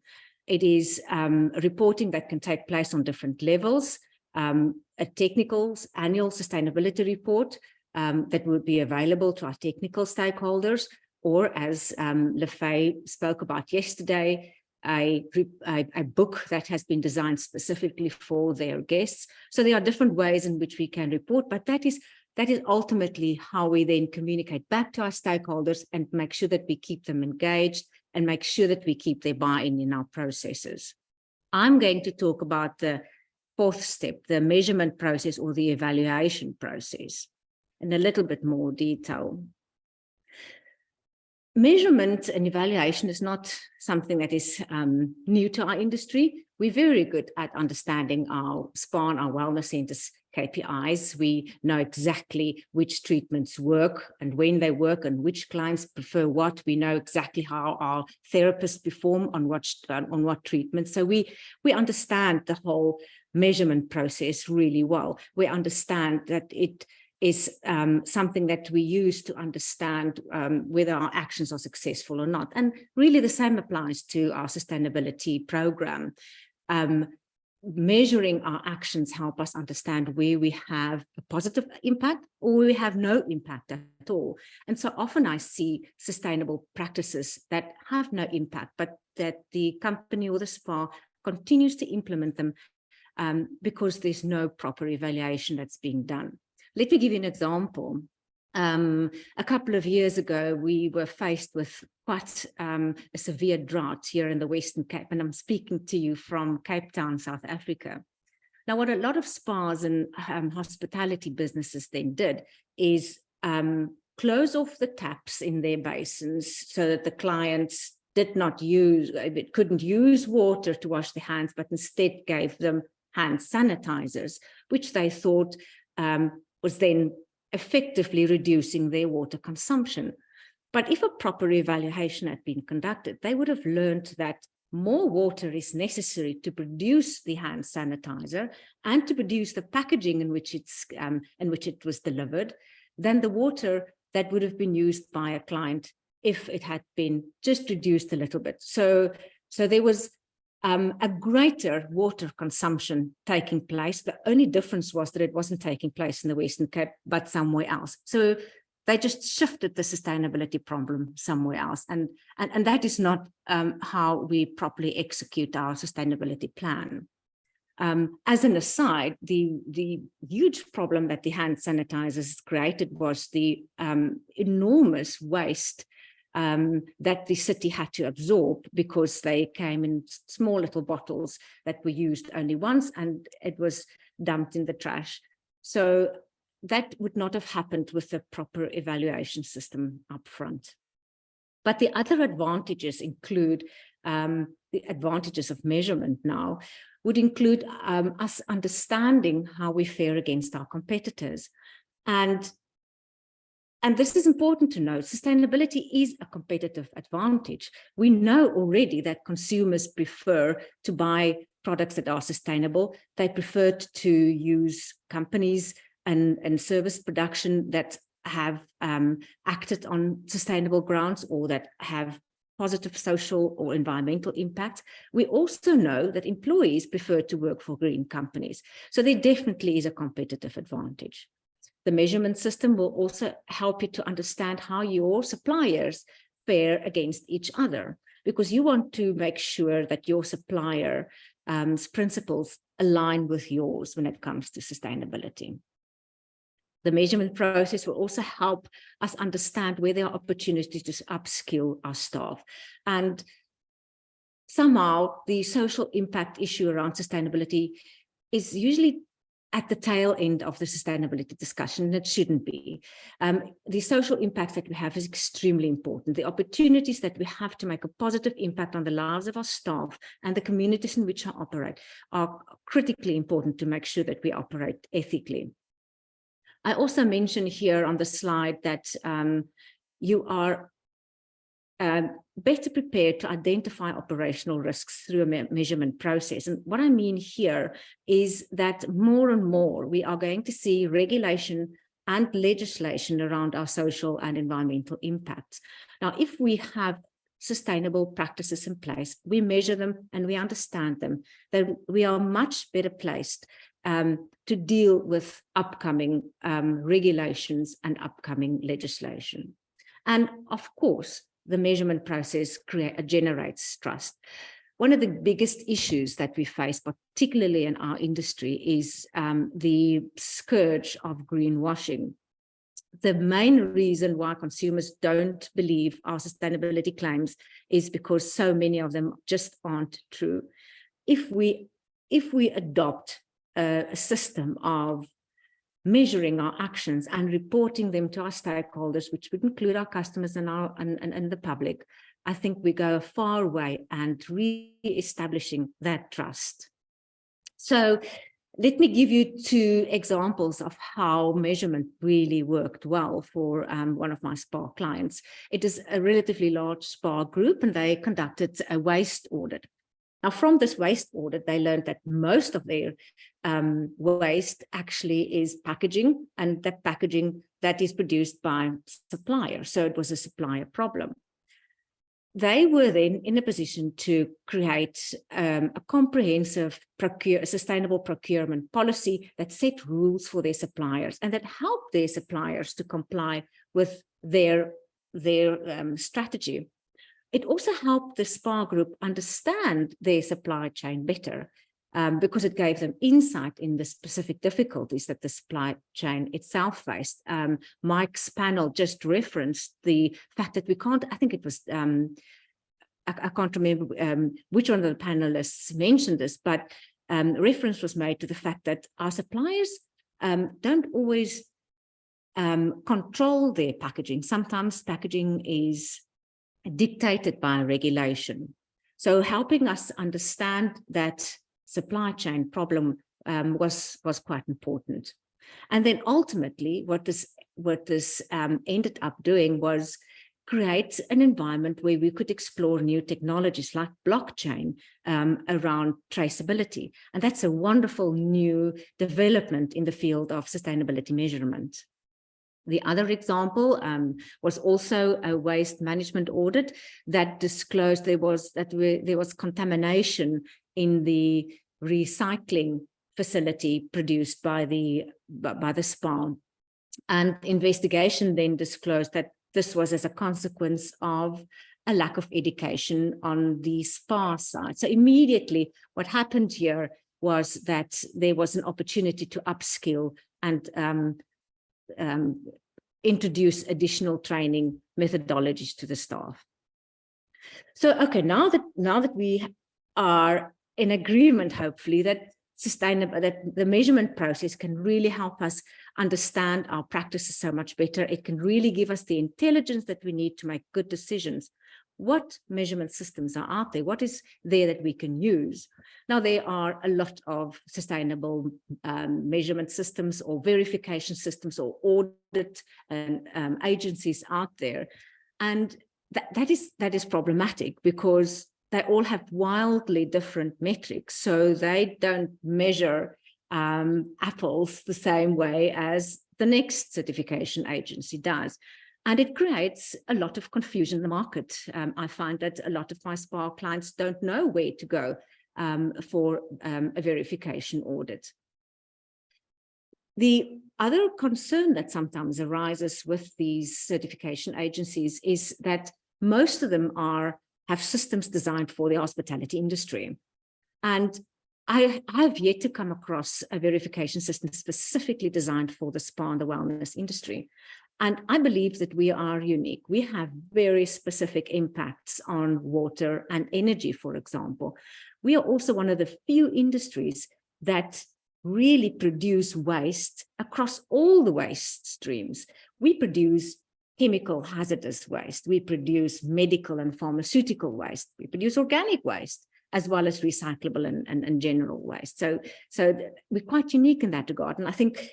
It is reporting that can take place on different levels. A technical annual sustainability report that would be available to our technical stakeholders, or as Lefay spoke about yesterday, a book that has been designed specifically for their guests. So there are different ways in which we can report, but that is ultimately how we then communicate back to our stakeholders and make sure that we keep them engaged and make sure that we keep their buy-in in our processes. I'm going to talk about the fourth step, the measurement process or the evaluation process, in a little bit more detail. Measurement and evaluation is not something that is new to our industry. We're very good at understanding our SPA and our wellness centers KPIs. We know exactly which treatments work and when they work and which clients prefer what. We know exactly how our therapists perform on what treatments. So we understand the whole measurement process really well. We understand that it is something that we use to understand whether our actions are successful or not. And really the same applies to our sustainability program. Measuring our actions help us understand where we have a positive impact or we have no impact at all. And so often I see sustainable practices that have no impact, but that the company or the spa continues to implement them because there's no proper evaluation that's being done. Let me give you an example. A couple of years ago, we were faced with quite a severe drought here in the Western Cape, and I'm speaking to you from Cape Town, South Africa. Now, what a lot of spas and hospitality businesses then did is close off the taps in their basins so that the clients couldn't use water to wash their hands, but instead gave them hand sanitizers, which they thought was then effectively reducing their water consumption. But if a proper evaluation had been conducted, they would have learned that more water is necessary to produce the hand sanitizer and to produce the packaging in which it was delivered than the water that would have been used by a client if it had been just reduced a little bit. So there was a greater water consumption taking place. The only difference was that it wasn't taking place in the Western Cape, but somewhere else. So they just shifted the sustainability problem somewhere else. And that is not how we properly execute our sustainability plan. As an aside, the huge problem that the hand sanitizers created was the enormous waste that the city had to absorb because they came in small little bottles that were used only once and it was dumped in the trash. So that would not have happened with a proper evaluation system up front. But the other advantages include, the advantages of measurement now would include us understanding how we fare against our competitors. And this is important to note, sustainability is a competitive advantage. We know already that consumers prefer to buy products that are sustainable. They prefer to use companies and service production that have acted on sustainable grounds or that have positive social or environmental impact. We also know that employees prefer to work for green companies. So there definitely is a competitive advantage. The measurement system will also help you to understand how your suppliers fare against each other, because you want to make sure that your supplier's principles align with yours when it comes to sustainability. The measurement process will also help us understand where there are opportunities to upskill our staff. And somehow the social impact issue around sustainability is usually at the tail end of the sustainability discussion, and it shouldn't be. The social impact that we have is extremely important. The opportunities that we have to make a positive impact on the lives of our staff and the communities in which I operate are critically important to make sure that we operate ethically. I also mentioned here on the slide that you are better prepared to identify operational risks through a measurement process. And what I mean here is that more and more we are going to see regulation and legislation around our social and environmental impacts. Now, if we have sustainable practices in place, we measure them and we understand them, then we are much better placed to deal with upcoming regulations and upcoming legislation. And of course, the measurement process generates trust. one of the biggest issues that we face, particularly in our industry, is the scourge of greenwashing. The main reason why consumers don't believe our sustainability claims is because so many of them just aren't true. If we adopt a system of measuring our actions and reporting them to our stakeholders, which would include our customers and the public, I think we go a far way and re-establishing that trust. So let me give you 2 examples of how measurement really worked well for one of my spa clients. It is a relatively large spa group, and they conducted a waste audit. Now, from this waste audit, they learned that most of their waste actually is packaging, and that packaging that is produced by suppliers. So it was a supplier problem. They were then in a position to create a comprehensive sustainable procurement policy that set rules for their suppliers and that helped their suppliers to comply with their strategy. It also helped the spa group understand their supply chain better because it gave them insight in the specific difficulties that the supply chain itself faced. Mike's panel just referenced the fact that we can't, I think it was, I can't remember which one of the panelists mentioned this, but reference was made to the fact that our suppliers don't always control their packaging. Sometimes packaging is dictated by regulation. So helping us understand that supply chain problem was quite important. And then ultimately what this ended up doing was create an environment where we could explore new technologies like blockchain around traceability. And that's a wonderful new development in the field of sustainability measurement. The other example was also a waste management audit that disclosed there was contamination in the recycling facility produced by the spa. And investigation then disclosed that this was as a consequence of a lack of education on the spa side. So immediately what happened here was that there was an opportunity to upskill and introduce additional training methodologies to the staff. So, okay, now that we are in agreement, hopefully, that the measurement process can really help us understand our practices so much better. It can really give us the intelligence that we need to make good decisions. What measurement systems are out there? What is there that we can use? Now, there are a lot of sustainable measurement systems or verification systems or audit agencies out there. And that is problematic because they all have wildly different metrics. So they don't measure apples the same way as the next certification agency does. And it creates a lot of confusion in the market. I find that a lot of my spa clients don't know where to go for a verification audit. The other concern that sometimes arises with these certification agencies is that most of them have systems designed for the hospitality industry. And I have yet to come across a verification system specifically designed for the spa and the wellness industry. And I believe that we are unique. We have very specific impacts on water and energy, for example. We are also one of the few industries that really produce waste across all the waste streams. We produce chemical hazardous waste. We produce medical and pharmaceutical waste. We produce organic waste, as well as recyclable and general waste. So we're quite unique in that regard. And I think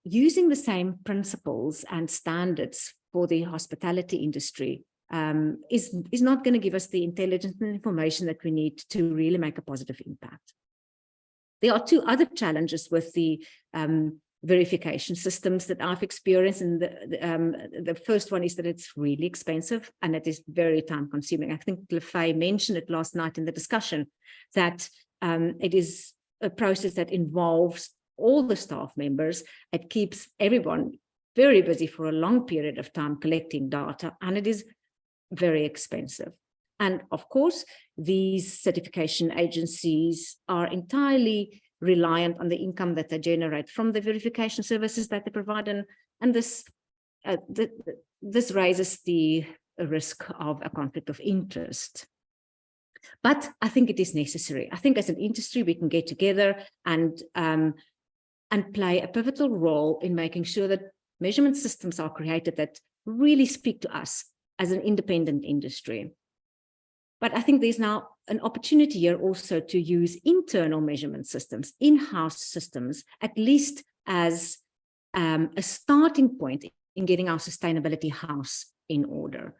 using the same principles and standards for the hospitality industry is not going to give us the intelligence and information that we need to really make a positive impact. There are 2 other challenges with the verification systems that I've experienced, and the first one is that it's really expensive and it is very time consuming. I think Lefay mentioned it last night in the discussion that it is a process that involves all the staff members. It keeps everyone very busy for a long period of time collecting data, and it is very expensive. And of course, these certification agencies are entirely reliant on the income that they generate from the verification services that they provide. And this raises the risk of a conflict of interest. But I think it is necessary. I think as an industry, we can get together and play a pivotal role in making sure that measurement systems are created that really speak to us as an independent industry. But I think there's now an opportunity here also to use internal measurement systems, in-house systems, at least as a starting point in getting our sustainability house in order.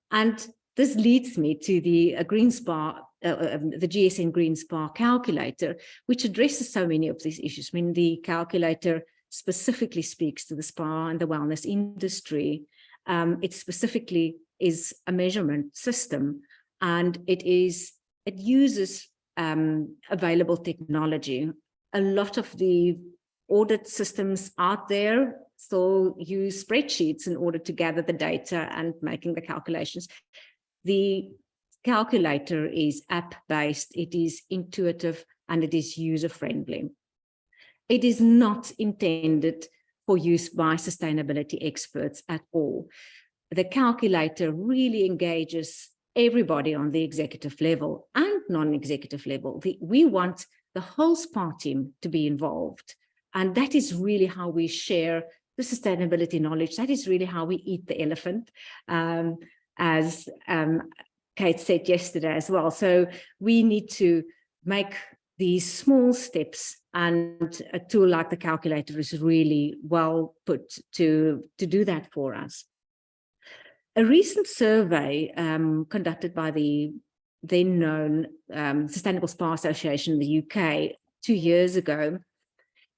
And this leads me to the Greenspa, the GSN Greenspa calculator, which addresses so many of these issues. I mean, the calculator specifically speaks to the spa and the wellness industry. It specifically is a measurement system, and it uses available technology. A lot of the audit systems out there still use spreadsheets in order to gather the data and making the calculations. The calculator is app-based, it is intuitive, and it is user-friendly. It is not intended for use by sustainability experts at all. The calculator really engages everybody on the executive level and non-executive level. We want the whole SPA team to be involved. And that is really how we share the sustainability knowledge. That is really how we eat the elephant, as Kate said yesterday as well. So we need to make these small steps, and a tool like the calculator is really well put to do that for us. A recent survey conducted by the then known Sustainable Spa Association in the UK 2 years ago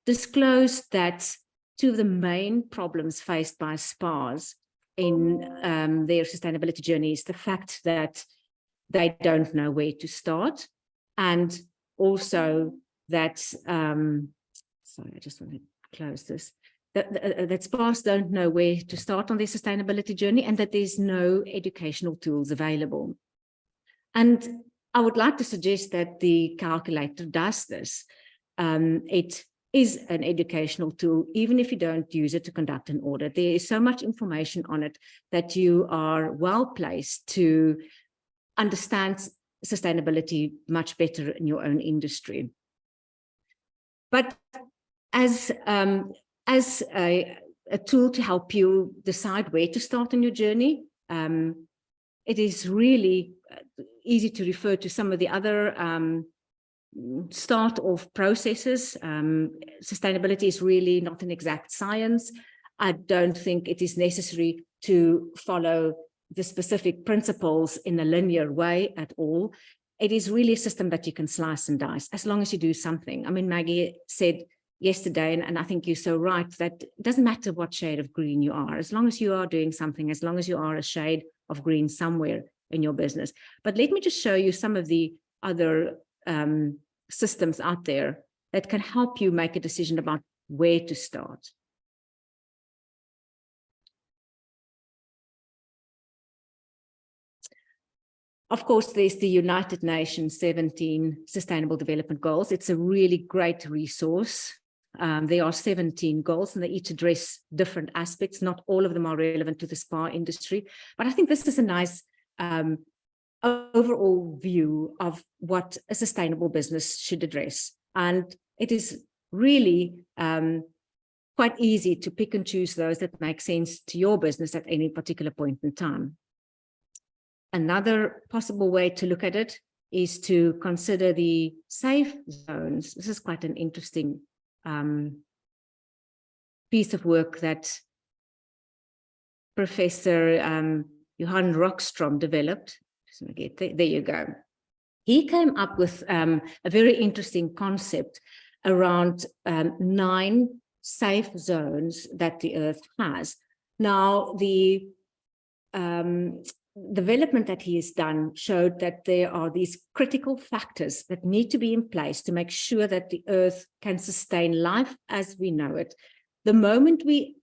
disclosed that two of the main problems faced by spas in their sustainability journey is the fact that they don't know where to start, and also that, sorry, I just want to close this, that spas don't know where to start on their sustainability journey, and that there's no educational tools available. And I would like to suggest that the calculator does this. It is an educational tool, even if you don't use it to conduct an audit. There is so much information on it that you are well placed to understand sustainability much better in your own industry. But as a tool to help you decide where to start on your journey, it is really easy to refer to some of the other start-off processes. Sustainability is really not an exact science. I don't think it is necessary to follow the specific principles in a linear way at all. It is really a system that you can slice and dice as long as you do something. I mean, Maggie said yesterday, and I think you're so right, that it doesn't matter what shade of green you are, as long as you are doing something, as long as you are a shade of green somewhere in your business. But let me just show you some of the other systems out there that can help you make a decision about where to start. Of course, there's the United Nations 17 Sustainable Development Goals. It's a really great resource. There are 17 goals, and they each address different aspects. Not all of them are relevant to the spa industry, but I think this is a nice overall view of what a sustainable business should address. And it is really quite easy to pick and choose those that make sense to your business at any particular point in time. Another possible way to look at it is to consider the safe zones. This is quite an interesting piece of work that Professor Johan Rockstrom developed. There you go. He came up with a very interesting concept around 9 safe zones that the Earth has. Now, the development that he has done showed that there are these critical factors that need to be in place to make sure that the Earth can sustain life as we know it. The moment we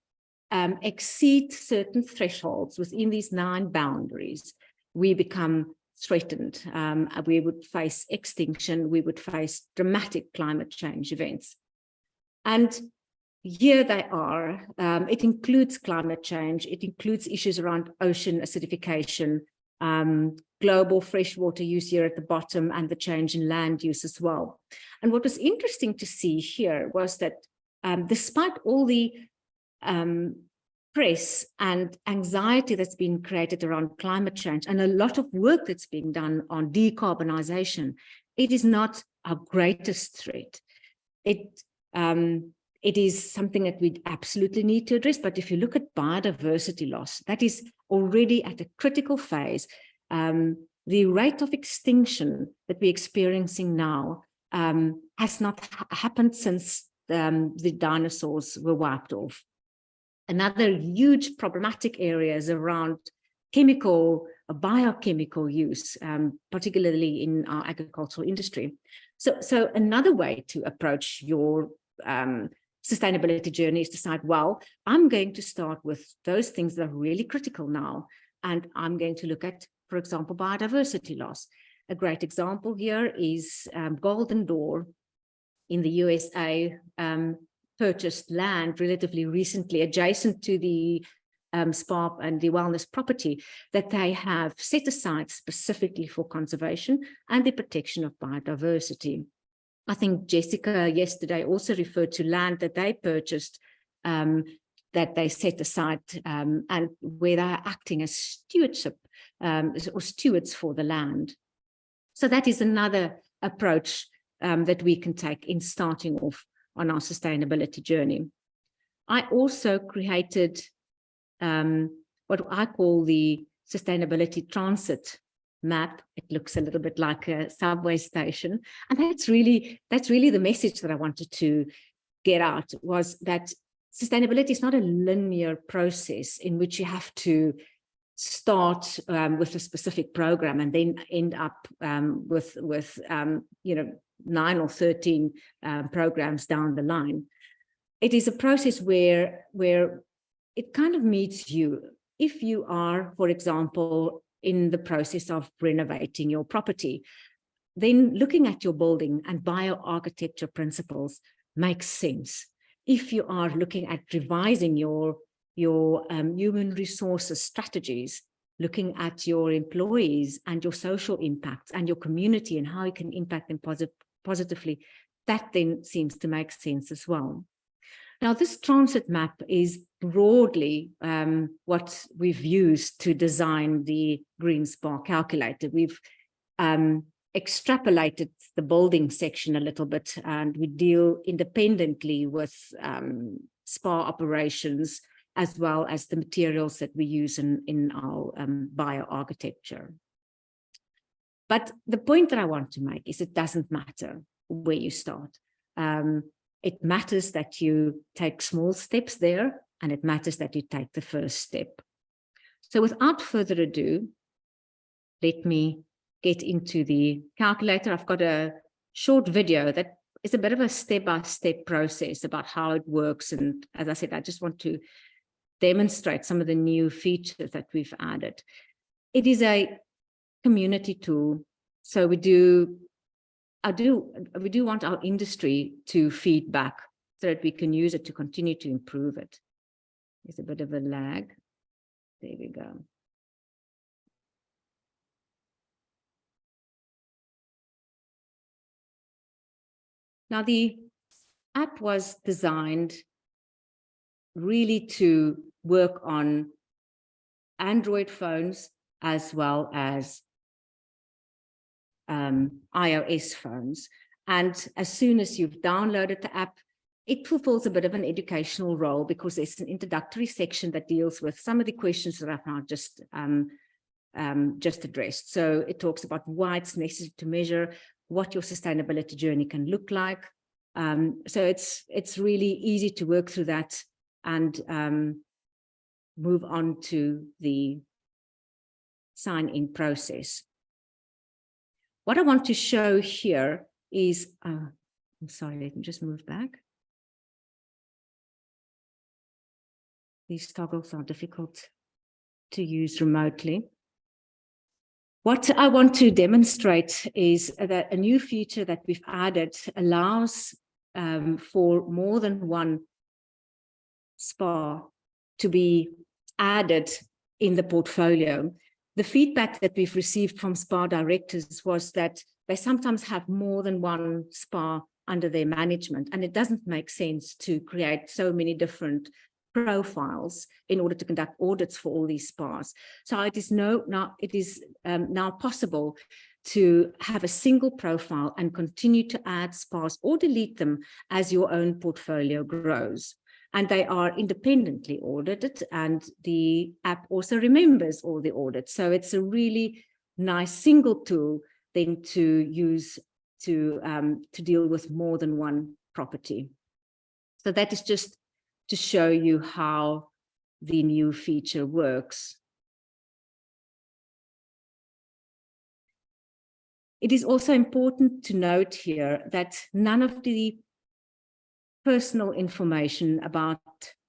exceed certain thresholds within these 9 boundaries, we become threatened. We would face extinction. We would face dramatic climate change events. And here they are. It includes climate change. It includes issues around ocean acidification, global freshwater use here at the bottom, and the change in land use as well. And what was interesting to see here was that despite all the press and anxiety that's been created around climate change and a lot of work that's being done on decarbonization, it is not our greatest threat. It is something that we absolutely need to address. But if you look at biodiversity loss, that is already at a critical phase. The rate of extinction that we're experiencing now has not happened since the dinosaurs were wiped off. Another huge problematic area is around biochemical use, particularly in our agricultural industry. So another way to approach your sustainability journey is to decide, well, I'm going to start with those things that are really critical now, and I'm going to look at, for example, biodiversity loss. A great example here is Golden Door in the USA purchased land relatively recently adjacent to the spa and the wellness property that they have set aside specifically for conservation and the protection of biodiversity. I think Jessica yesterday also referred to land that they purchased that they set aside and where they are acting as stewardship or stewards for the land. So that is another approach that we can take in starting off on our sustainability journey. I also created what I call the sustainability transit map. It looks a little bit like a subway station, and that's really the message that I wanted to get out, was that sustainability is not a linear process in which you have to start with a specific program and then end up with 9 or 13 programs down the line. It is a process where it kind of meets you. If you are, for example, in the process of renovating your property, then looking at your building and bioarchitecture principles makes sense. If you are looking at revising your human resources strategies, looking at your employees and your social impacts and your community and how you can impact them positively, that then seems to make sense as well. Now, this transit map is broadly what we've used to design the Greenspa calculator. We've extrapolated the building section a little bit, and we deal independently with spa operations as well as the materials that we use in our bioarchitecture. But the point that I want to make is it doesn't matter where you start. It matters that you take small steps there, and it matters that you take the first step. So without further ado, let me get into the calculator. I've got a short video that is a bit of a step-by-step process about how it works. And as I said, I just want to demonstrate some of the new features that we've added. It is a community tool. So we do want our industry to feed back so that we can use it to continue to improve it. There's a bit of a lag. There we go. Now, the app was designed really to work on Android phones as well as iOS phones. And as soon as you've downloaded the app, it fulfills a bit of an educational role because there's an introductory section that deals with some of the questions that I've now just addressed. So it talks about why it's necessary to measure, what your sustainability journey can look like. So it's really easy to work through that and move on to the sign-in process. What I want to show here is, I'm sorry, let me just move back. These toggles are difficult to use remotely. What I want to demonstrate is that a new feature that we've added allows for more than one spa to be added in the portfolio. The feedback that we've received from spa directors was that they sometimes have more than one spa under their management, and it doesn't make sense to create so many different profiles in order to conduct audits for all these spas. So it is now possible to have a single profile and continue to add spas or delete them as your own portfolio grows. And they are independently audited, and the app also remembers all the audits. So it's a really nice single tool then to use to deal with more than one property. So that is just to show you how the new feature works. It is also important to note here that none of the personal information about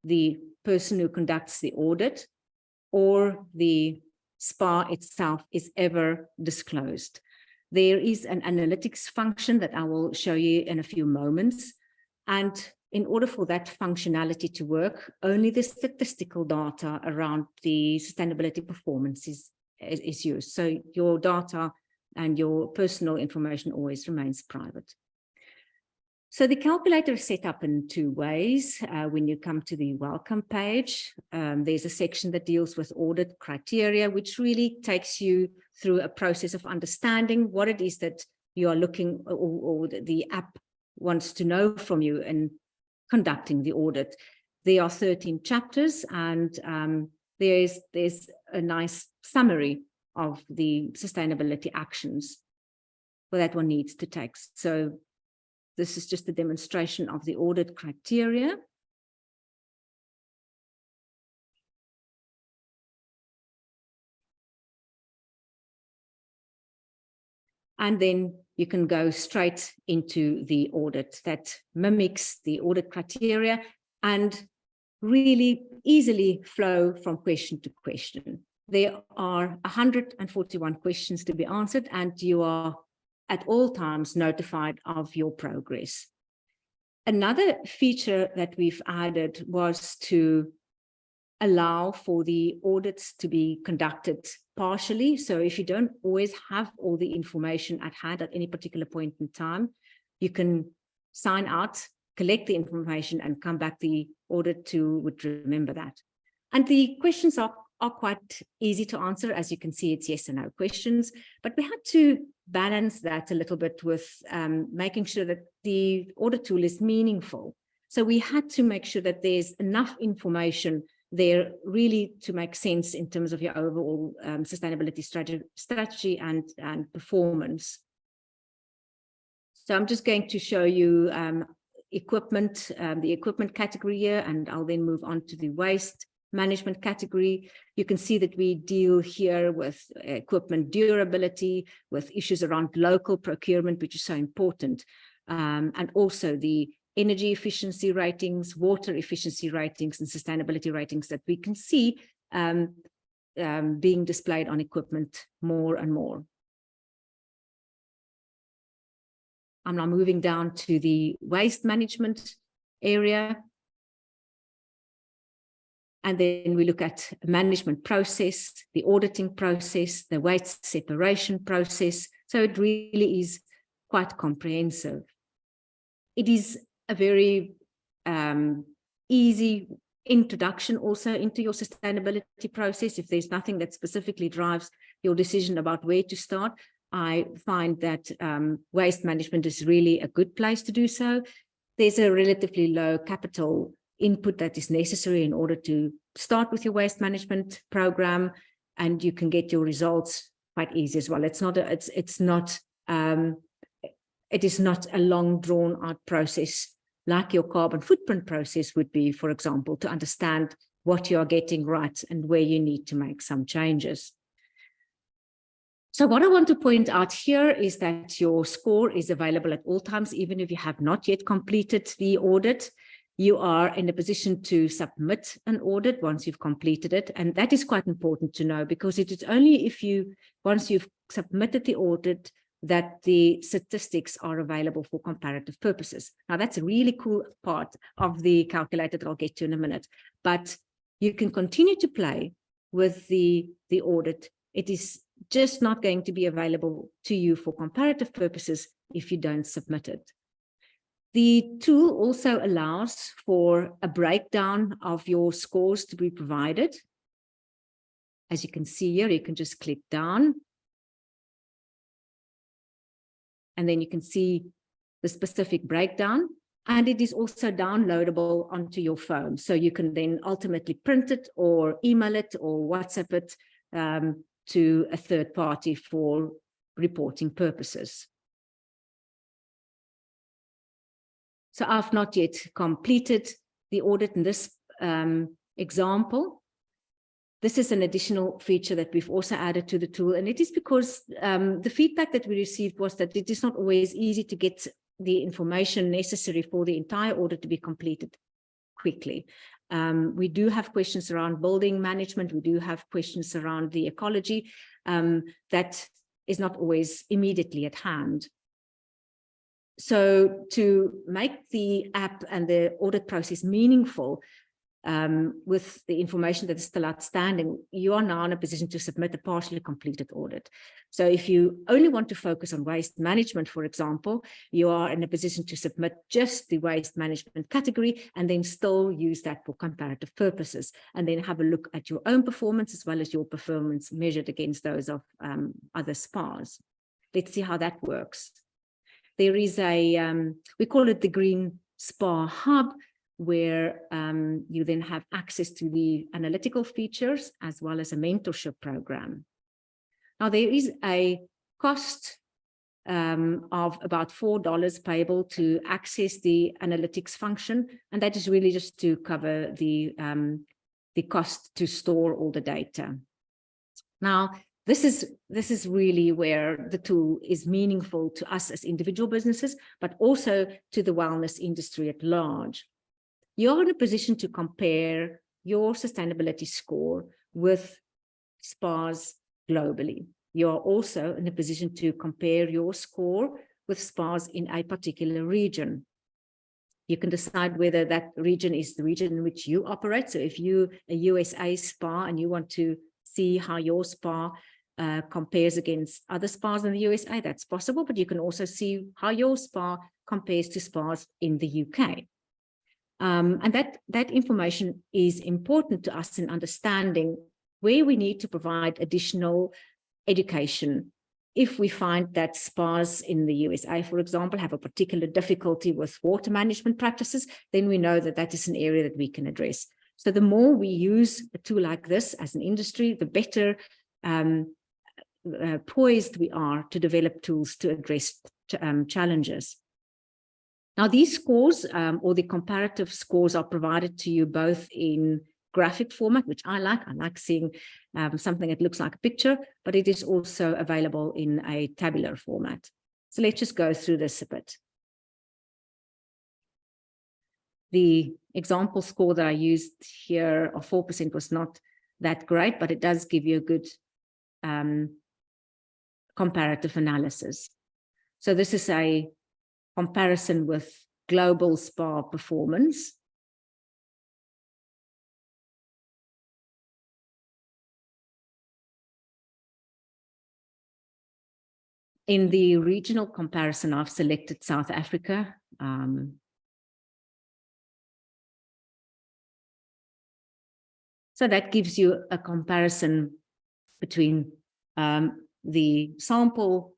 the person who conducts the audit or the spa itself is ever disclosed. There is an analytics function that I will show you in a few moments. And in order for that functionality to work, only the statistical data around the sustainability performance is used. So your data and your personal information always remains private. So the calculator is set up in two ways. When you come to the welcome page, there's a section that deals with audit criteria, which really takes you through a process of understanding what it is that you are looking or the app wants to know from you in conducting the audit. There are 13 chapters, and there's a nice summary of the sustainability actions that one needs to take. So this is just a demonstration of the audit criteria. And then you can go straight into the audit that mimics the audit criteria and really easily flow from question to question. There are 141 questions to be answered, and you are at all times notified of your progress. Another feature that we've added was to allow for the audits to be conducted partially. So if you don't always have all the information at hand at any particular point in time, you can sign out, collect the information, and come back. The audit tool would remember that. And the questions are quite easy to answer. As you can see, it's yes and no questions, but we had to balance that a little bit with making sure that the audit tool is meaningful. So we had to make sure that there's enough information there really to make sense in terms of your overall sustainability strategy and performance. So I'm just going to show you equipment, the equipment category here, and I'll then move on to the waste management category. You can see that we deal here with equipment durability, with issues around local procurement, which is so important, and also the energy efficiency ratings, water efficiency ratings, and sustainability ratings that we can see being displayed on equipment more and more. I'm now moving down to the waste management area. And then we look at management process, the auditing process, the waste separation process. So it really is quite comprehensive. It is a very easy introduction also into your sustainability process. If there's nothing that specifically drives your decision about where to start, I find that waste management is really a good place to do so. There's a relatively low capital input that is necessary in order to start with your waste management program, and you can get your results quite easy as well. It is not a long drawn out process like your carbon footprint process would be, for example, to understand what you are getting right and where you need to make some changes. So what I want to point out here is that your score is available at all times, even if you have not yet completed the audit. you are in a position to submit an audit once you've completed it. And that is quite important to know, because it is only if once you've submitted the audit, that the statistics are available for comparative purposes. Now, that's a really cool part of the calculator that I'll get to in a minute, but you can continue to play with the audit. It is just not going to be available to you for comparative purposes if you don't submit it. The tool also allows for a breakdown of your scores to be provided. As you can see here, you can just click down, and then you can see the specific breakdown, and it is also downloadable onto your phone. So you can then ultimately print it or email it or WhatsApp it to a third party for reporting purposes. So I've not yet completed the audit in this example. This is an additional feature that we've also added to the tool, and it is because the feedback that we received was that it is not always easy to get the information necessary for the entire audit to be completed quickly. We do have questions around building management. We do have questions around the ecology that is not always immediately at hand. So to make the app and the audit process meaningful, with the information that is still outstanding, you are now in a position to submit a partially completed audit. So if you only want to focus on waste management, for example, you are in a position to submit just the waste management category and then still use that for comparative purposes, and then have a look at your own performance as well as your performance measured against those of other spas. Let's see how that works. There is we call it the Greenspa Hub, where you then have access to the analytical features as well as a mentorship program. Now, there is a cost of about $4 payable to access the analytics function, and that is really just to cover the cost to store all the data. Now, this is really where the tool is meaningful to us as individual businesses, but also to the wellness industry at large. You're in a position to compare your sustainability score with spas globally. You're also in a position to compare your score with spas in a particular region. You can decide whether that region is the region in which you operate. So if you're a USA spa and you want to see how your spa compares against other spas in the USA, that's possible, but you can also see how your spa compares to spas in the UK. And that information is important to us in understanding where we need to provide additional education. If we find that spas in the USA, for example, have a particular difficulty with water management practices, then we know that that is an area that we can address. So the more we use a tool like this as an industry, the better poised we are to develop tools to address challenges. Now, these scores or the comparative scores are provided to you both in graphic format, which I like seeing something that looks like a picture, but it is also available in a tabular format. So let's just go through this a bit. The example score that I used here of 4% was not that great, but it does give you a good comparative analysis. So this is a comparison with global spa performance. In the regional comparison, I've selected South Africa. So that gives you a comparison between the sample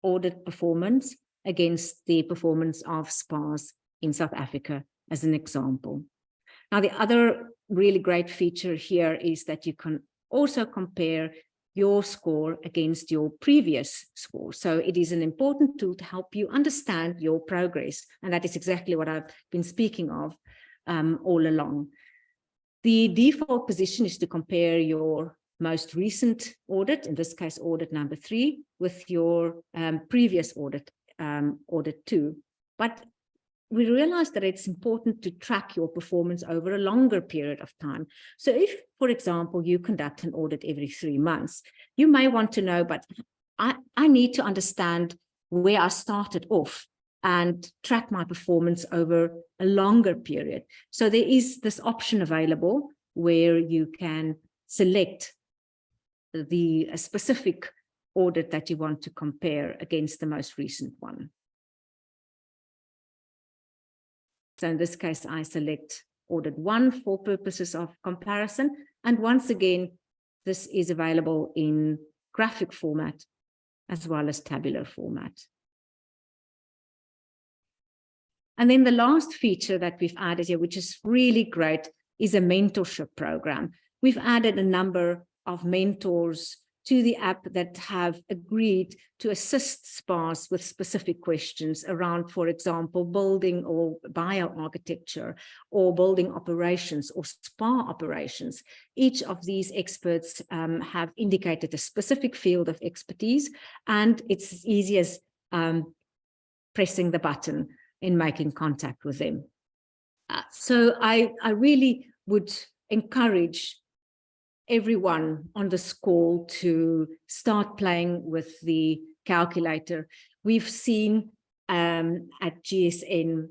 audit performance against the performance of spas in South Africa, as an example. Now, the other really great feature here is that you can also compare your score against your previous score. So it is an important tool to help you understand your progress. And that is exactly what I've been speaking of all along. The default position is to compare your most recent audit, in this case, audit number 3, with your previous audit, audit 2. But we realized that it's important to track your performance over a longer period of time. So if, for example, you conduct an audit every 3 months, you may want to know, but I need to understand where I started off and track my performance over a longer period. So there is this option available where you can select the specific audit that you want to compare against the most recent one. So in this case, I select audit 1 for purposes of comparison. And once again, this is available in graphic format as well as tabular format. And then the last feature that we've added here, which is really great, is a mentorship program. We've added a number of mentors to the app that have agreed to assist spas with specific questions around, for example, building or bioarchitecture or building operations or spa operations. Each of these experts have indicated a specific field of expertise, and it's as easy as pressing the button in making contact with them. So I really would encourage everyone on this call to start playing with the calculator. We've seen at GSN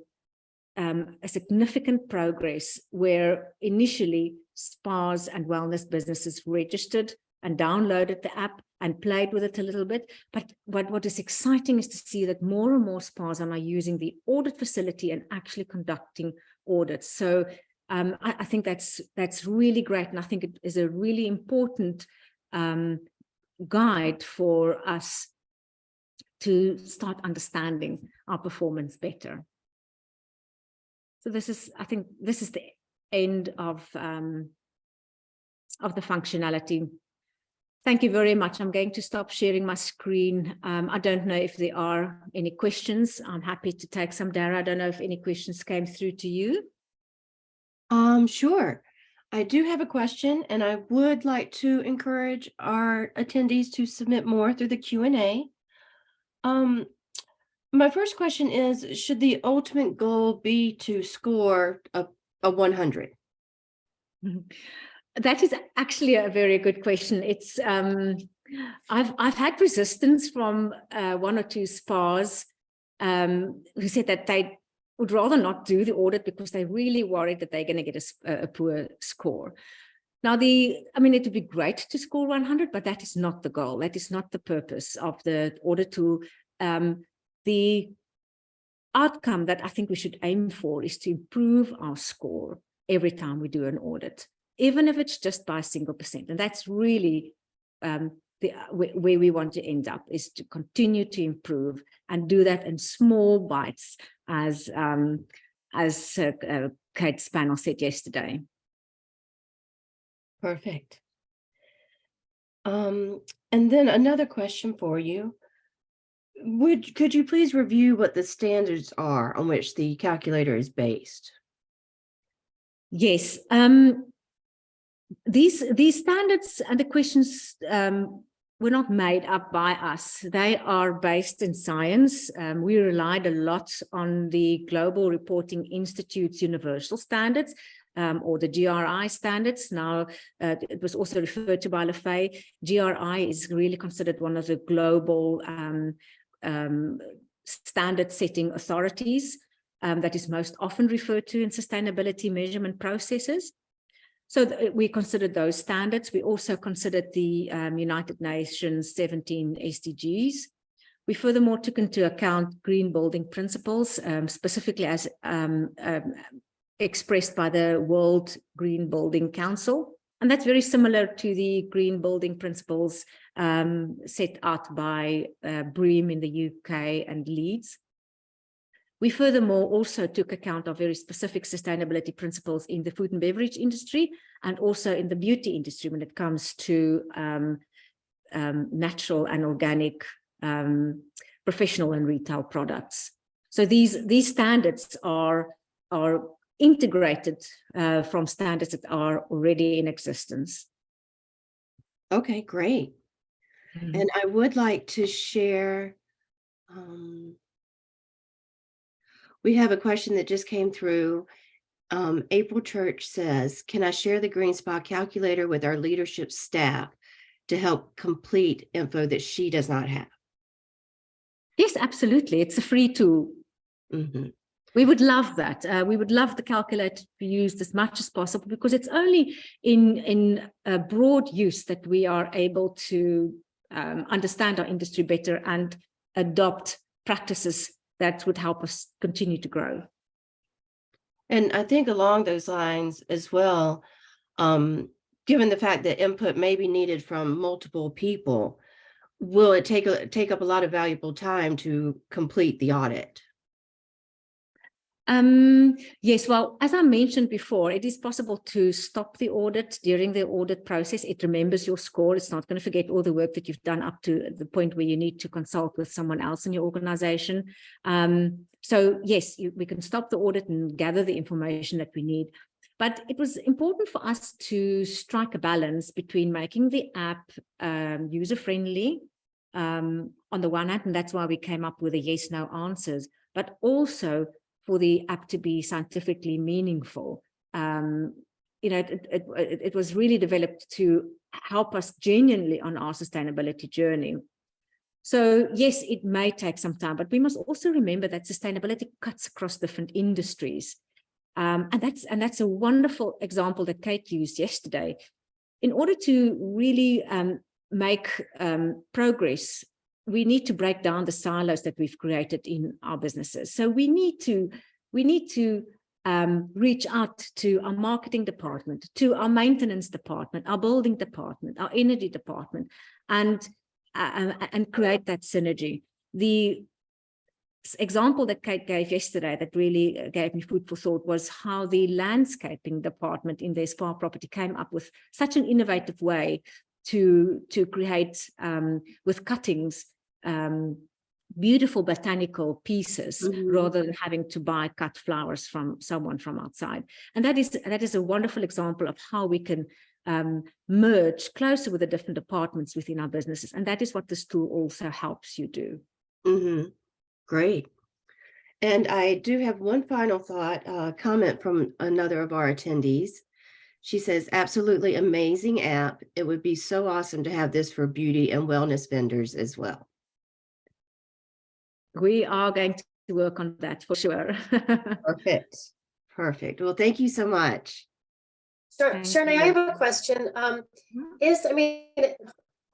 a significant progress where initially spas and wellness businesses registered and downloaded the app and played with it a little bit. But what is exciting is to see that more and more spas are now using the audit facility and actually conducting audits. So I think that's really great. And I think it is a really important guide for us to start understanding our performance better. So this is, I think this is the end of the functionality. Thank you very much. I'm going to stop sharing my screen. I don't know if there are any questions. I'm happy to take some, Dara. I don't know if any questions came through to you. Sure. I do have a question, and I would like to encourage our attendees to submit more through the Q&A. My first question is, should the ultimate goal be to score a 100? That is actually a very good question. It's I've had resistance from 1 or 2 spas who said that they would rather not do the audit because they're really worried that they're going to get a poor score. Now, it would be great to score 100, but that is not the goal. That is not the purpose of the audit tool. The outcome that I think we should aim for is to improve our score every time we do an audit, even if it's just by a single %. And that's really where we want to end up, is to continue to improve and do that in small bites, as Kate's panel said yesterday. Perfect. And then another question for you. Could you please review what the standards are on which the calculator is based? Yes. These standards and the questions were not made up by us. They are based in science. We relied a lot on the Global Reporting Institute's universal standards, or the GRI standards. Now, it was also referred to by Lefay. GRI is really considered one of the global standard setting authorities that is most often referred to in sustainability measurement processes. So we considered those standards. We also considered the United Nations 17 SDGs. We furthermore took into account green building principles, specifically as expressed by the World Green Building Council. And that's very similar to the green building principles set out by BREEAM in the UK and Leeds. We furthermore also took account of very specific sustainability principles in the food and beverage industry and also in the beauty industry when it comes to natural and organic professional and retail products. So these standards are integrated from standards that are already in existence. Okay, great. And I would like to share We have a question that just came through. April Church says, can I share the Greenspa calculator with our leadership staff to help complete info that she does not have? Yes, absolutely. It's a free tool. Mhm. We would love that. We would love the calculator to be used as much as possible, because it's only in broad use that we are able to understand our industry better and adopt practices that would help us continue to grow. And I think along those lines as well, given the fact that input may be needed from multiple people, will it take up a lot of valuable time to complete the audit? Yes, well, as I mentioned before, it is possible to stop the audit during the audit process. It remembers your score. It's not going to forget all the work that you've done up to the point where you need to consult with someone else in your organization. So yes, we can stop the audit and gather the information that we need. But it was important for us to strike a balance between making the app user-friendly on the one hand, and that's why we came up with the yes/no answers, but also for the app to be scientifically meaningful. It was really developed to help us genuinely on our sustainability journey. So yes, it may take some time, but we must also remember that sustainability cuts across different industries. And that's a wonderful example that Kate used yesterday. In order to really make progress, we need to break down the silos that we've created in our businesses. So we need to reach out to our marketing department, to our maintenance department, our building department, our energy department, and create that synergy. The example that Kate gave yesterday that really gave me food for thought was how the landscaping department in their spa property came up with such an innovative way to create with cuttings beautiful botanical pieces rather than having to buy cut flowers from someone from outside. And that is a wonderful example of how we can merge closer with the different departments within our businesses. And that is what this tool also helps you do. Great. And I do have one final thought, comment from another of our attendees. She says, absolutely amazing app. It would be so awesome to have this for beauty and wellness vendors as well. We are going to work on that for sure. Perfect. Perfect. Well, thank you so much. Charné, I have a question. All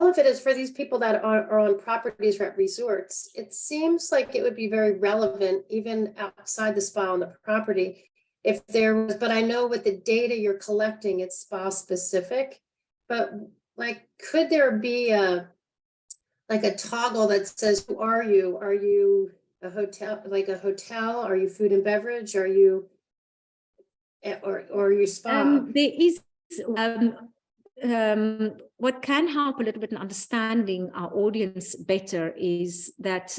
of it is for these people that are on properties or at resorts. It seems like it would be very relevant even outside the spa on the property. If there was, but I know with the data you're collecting, it's spa specific, but like, could there be a toggle that says, who are you? Are you a hotel, like a hotel? Are you food and beverage? Are you, or are you spa? There is, what can help a little bit in understanding our audience better is that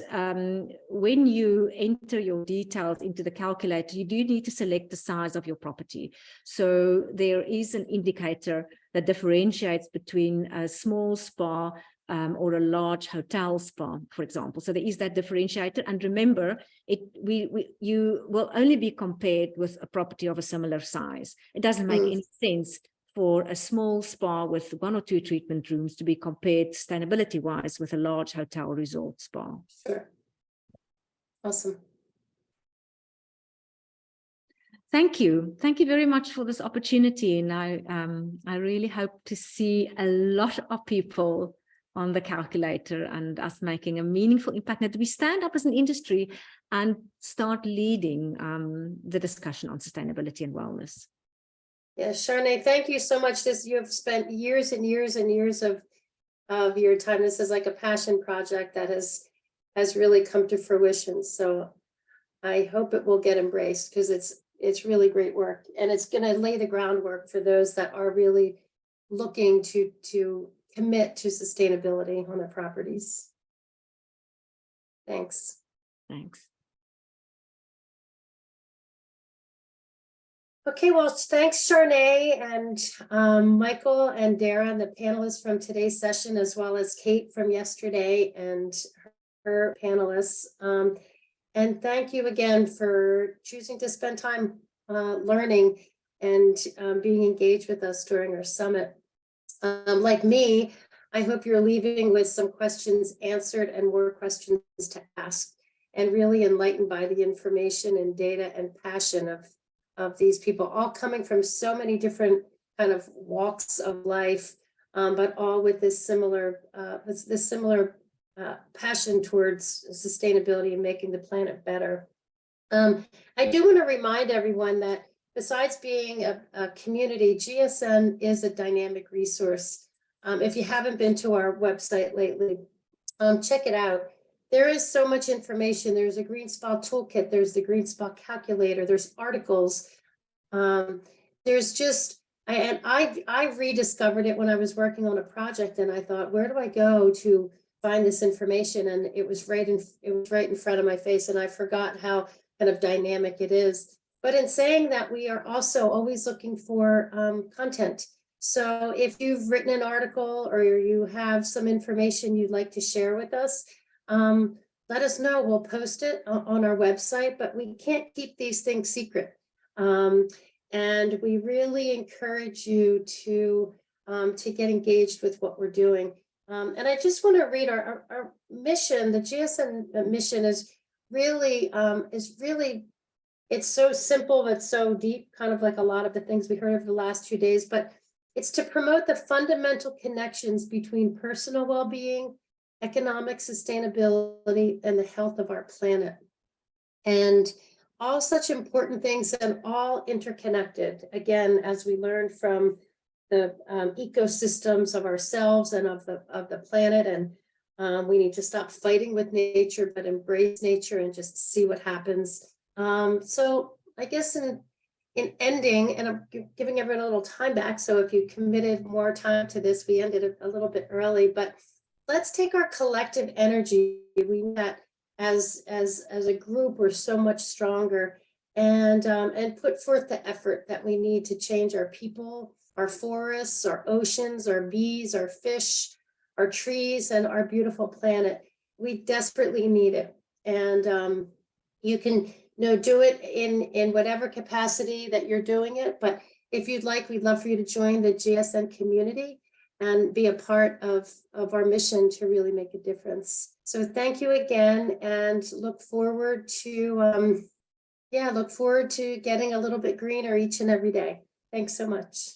when you enter your details into the calculator, you do need to select the size of your property. So there is an indicator that differentiates between a small spa or a large hotel spa, for example. So there is that differentiator. And remember, you will only be compared with a property of a similar size. It doesn't make any sense for a small spa with 1 or 2 treatment rooms to be compared sustainability-wise with a large hotel resort spa. Sure. Awesome. Thank you. Thank you very much for this opportunity. And I really hope to see a lot of people on the calculator and us making a meaningful impact, that we stand up as an industry and start leading the discussion on sustainability and wellness. Yeah, Charné, thank you so much. You have spent years and years and years of your time. This is like a passion project that has really come to fruition. So I hope it will get embraced, because it's really great work, and it's going to lay the groundwork for those that are really looking to commit to sustainability on their properties. Thanks. Thanks. Okay, well, thanks, Charné and Michael and Dara, the panelists from today's session, as well as Kate from yesterday and her panelists. And thank you again for choosing to spend time learning and being engaged with us during our summit. Like me, I hope you're leaving with some questions answered and more questions to ask, and really enlightened by the information and data and passion of these people, all coming from so many different kind of walks of life, but all with this similar passion towards sustainability and making the planet better. I do want to remind everyone that besides being a community, GSN is a dynamic resource. If you haven't been to our website lately, check it out. There is so much information. There's a Greenspa toolkit. There's the Greenspa calculator. There's articles. There's just, and I rediscovered it when I was working on a project, and I thought, where do I go to find this information? And it was right in front of my face, and I forgot how kind of dynamic it is. But in saying that, we are also always looking for content. So if you've written an article or you have some information you'd like to share with us, let us know. We'll post it on our website, but we can't keep these things secret. And we really encourage you to get engaged with what we're doing. And I just want to read our mission. The GSN mission is really, it's so simple, but so deep, kind of like a lot of the things we heard over the last 2 days, but it's to promote the fundamental connections between personal well-being, economic sustainability, and the health of our planet. And all such important things and all interconnected. Again, as we learned from the ecosystems of ourselves and of the planet, and we need to stop fighting with nature, but embrace nature and just see what happens. So I guess in ending, and I'm giving everyone a little time back, so if you committed more time to this, we ended a little bit early, but let's take our collective energy. We met as a group, we're so much stronger, and put forth the effort that we need to change our people, our forests, our oceans, our bees, our fish, our trees, and our beautiful planet. We desperately need it. And you can do it in whatever capacity that you're doing it. But if you'd like, we'd love for you to join the GSN community and be a part of our mission to really make a difference. So thank you again, and look forward to getting a little bit greener each and every day. Thanks so much.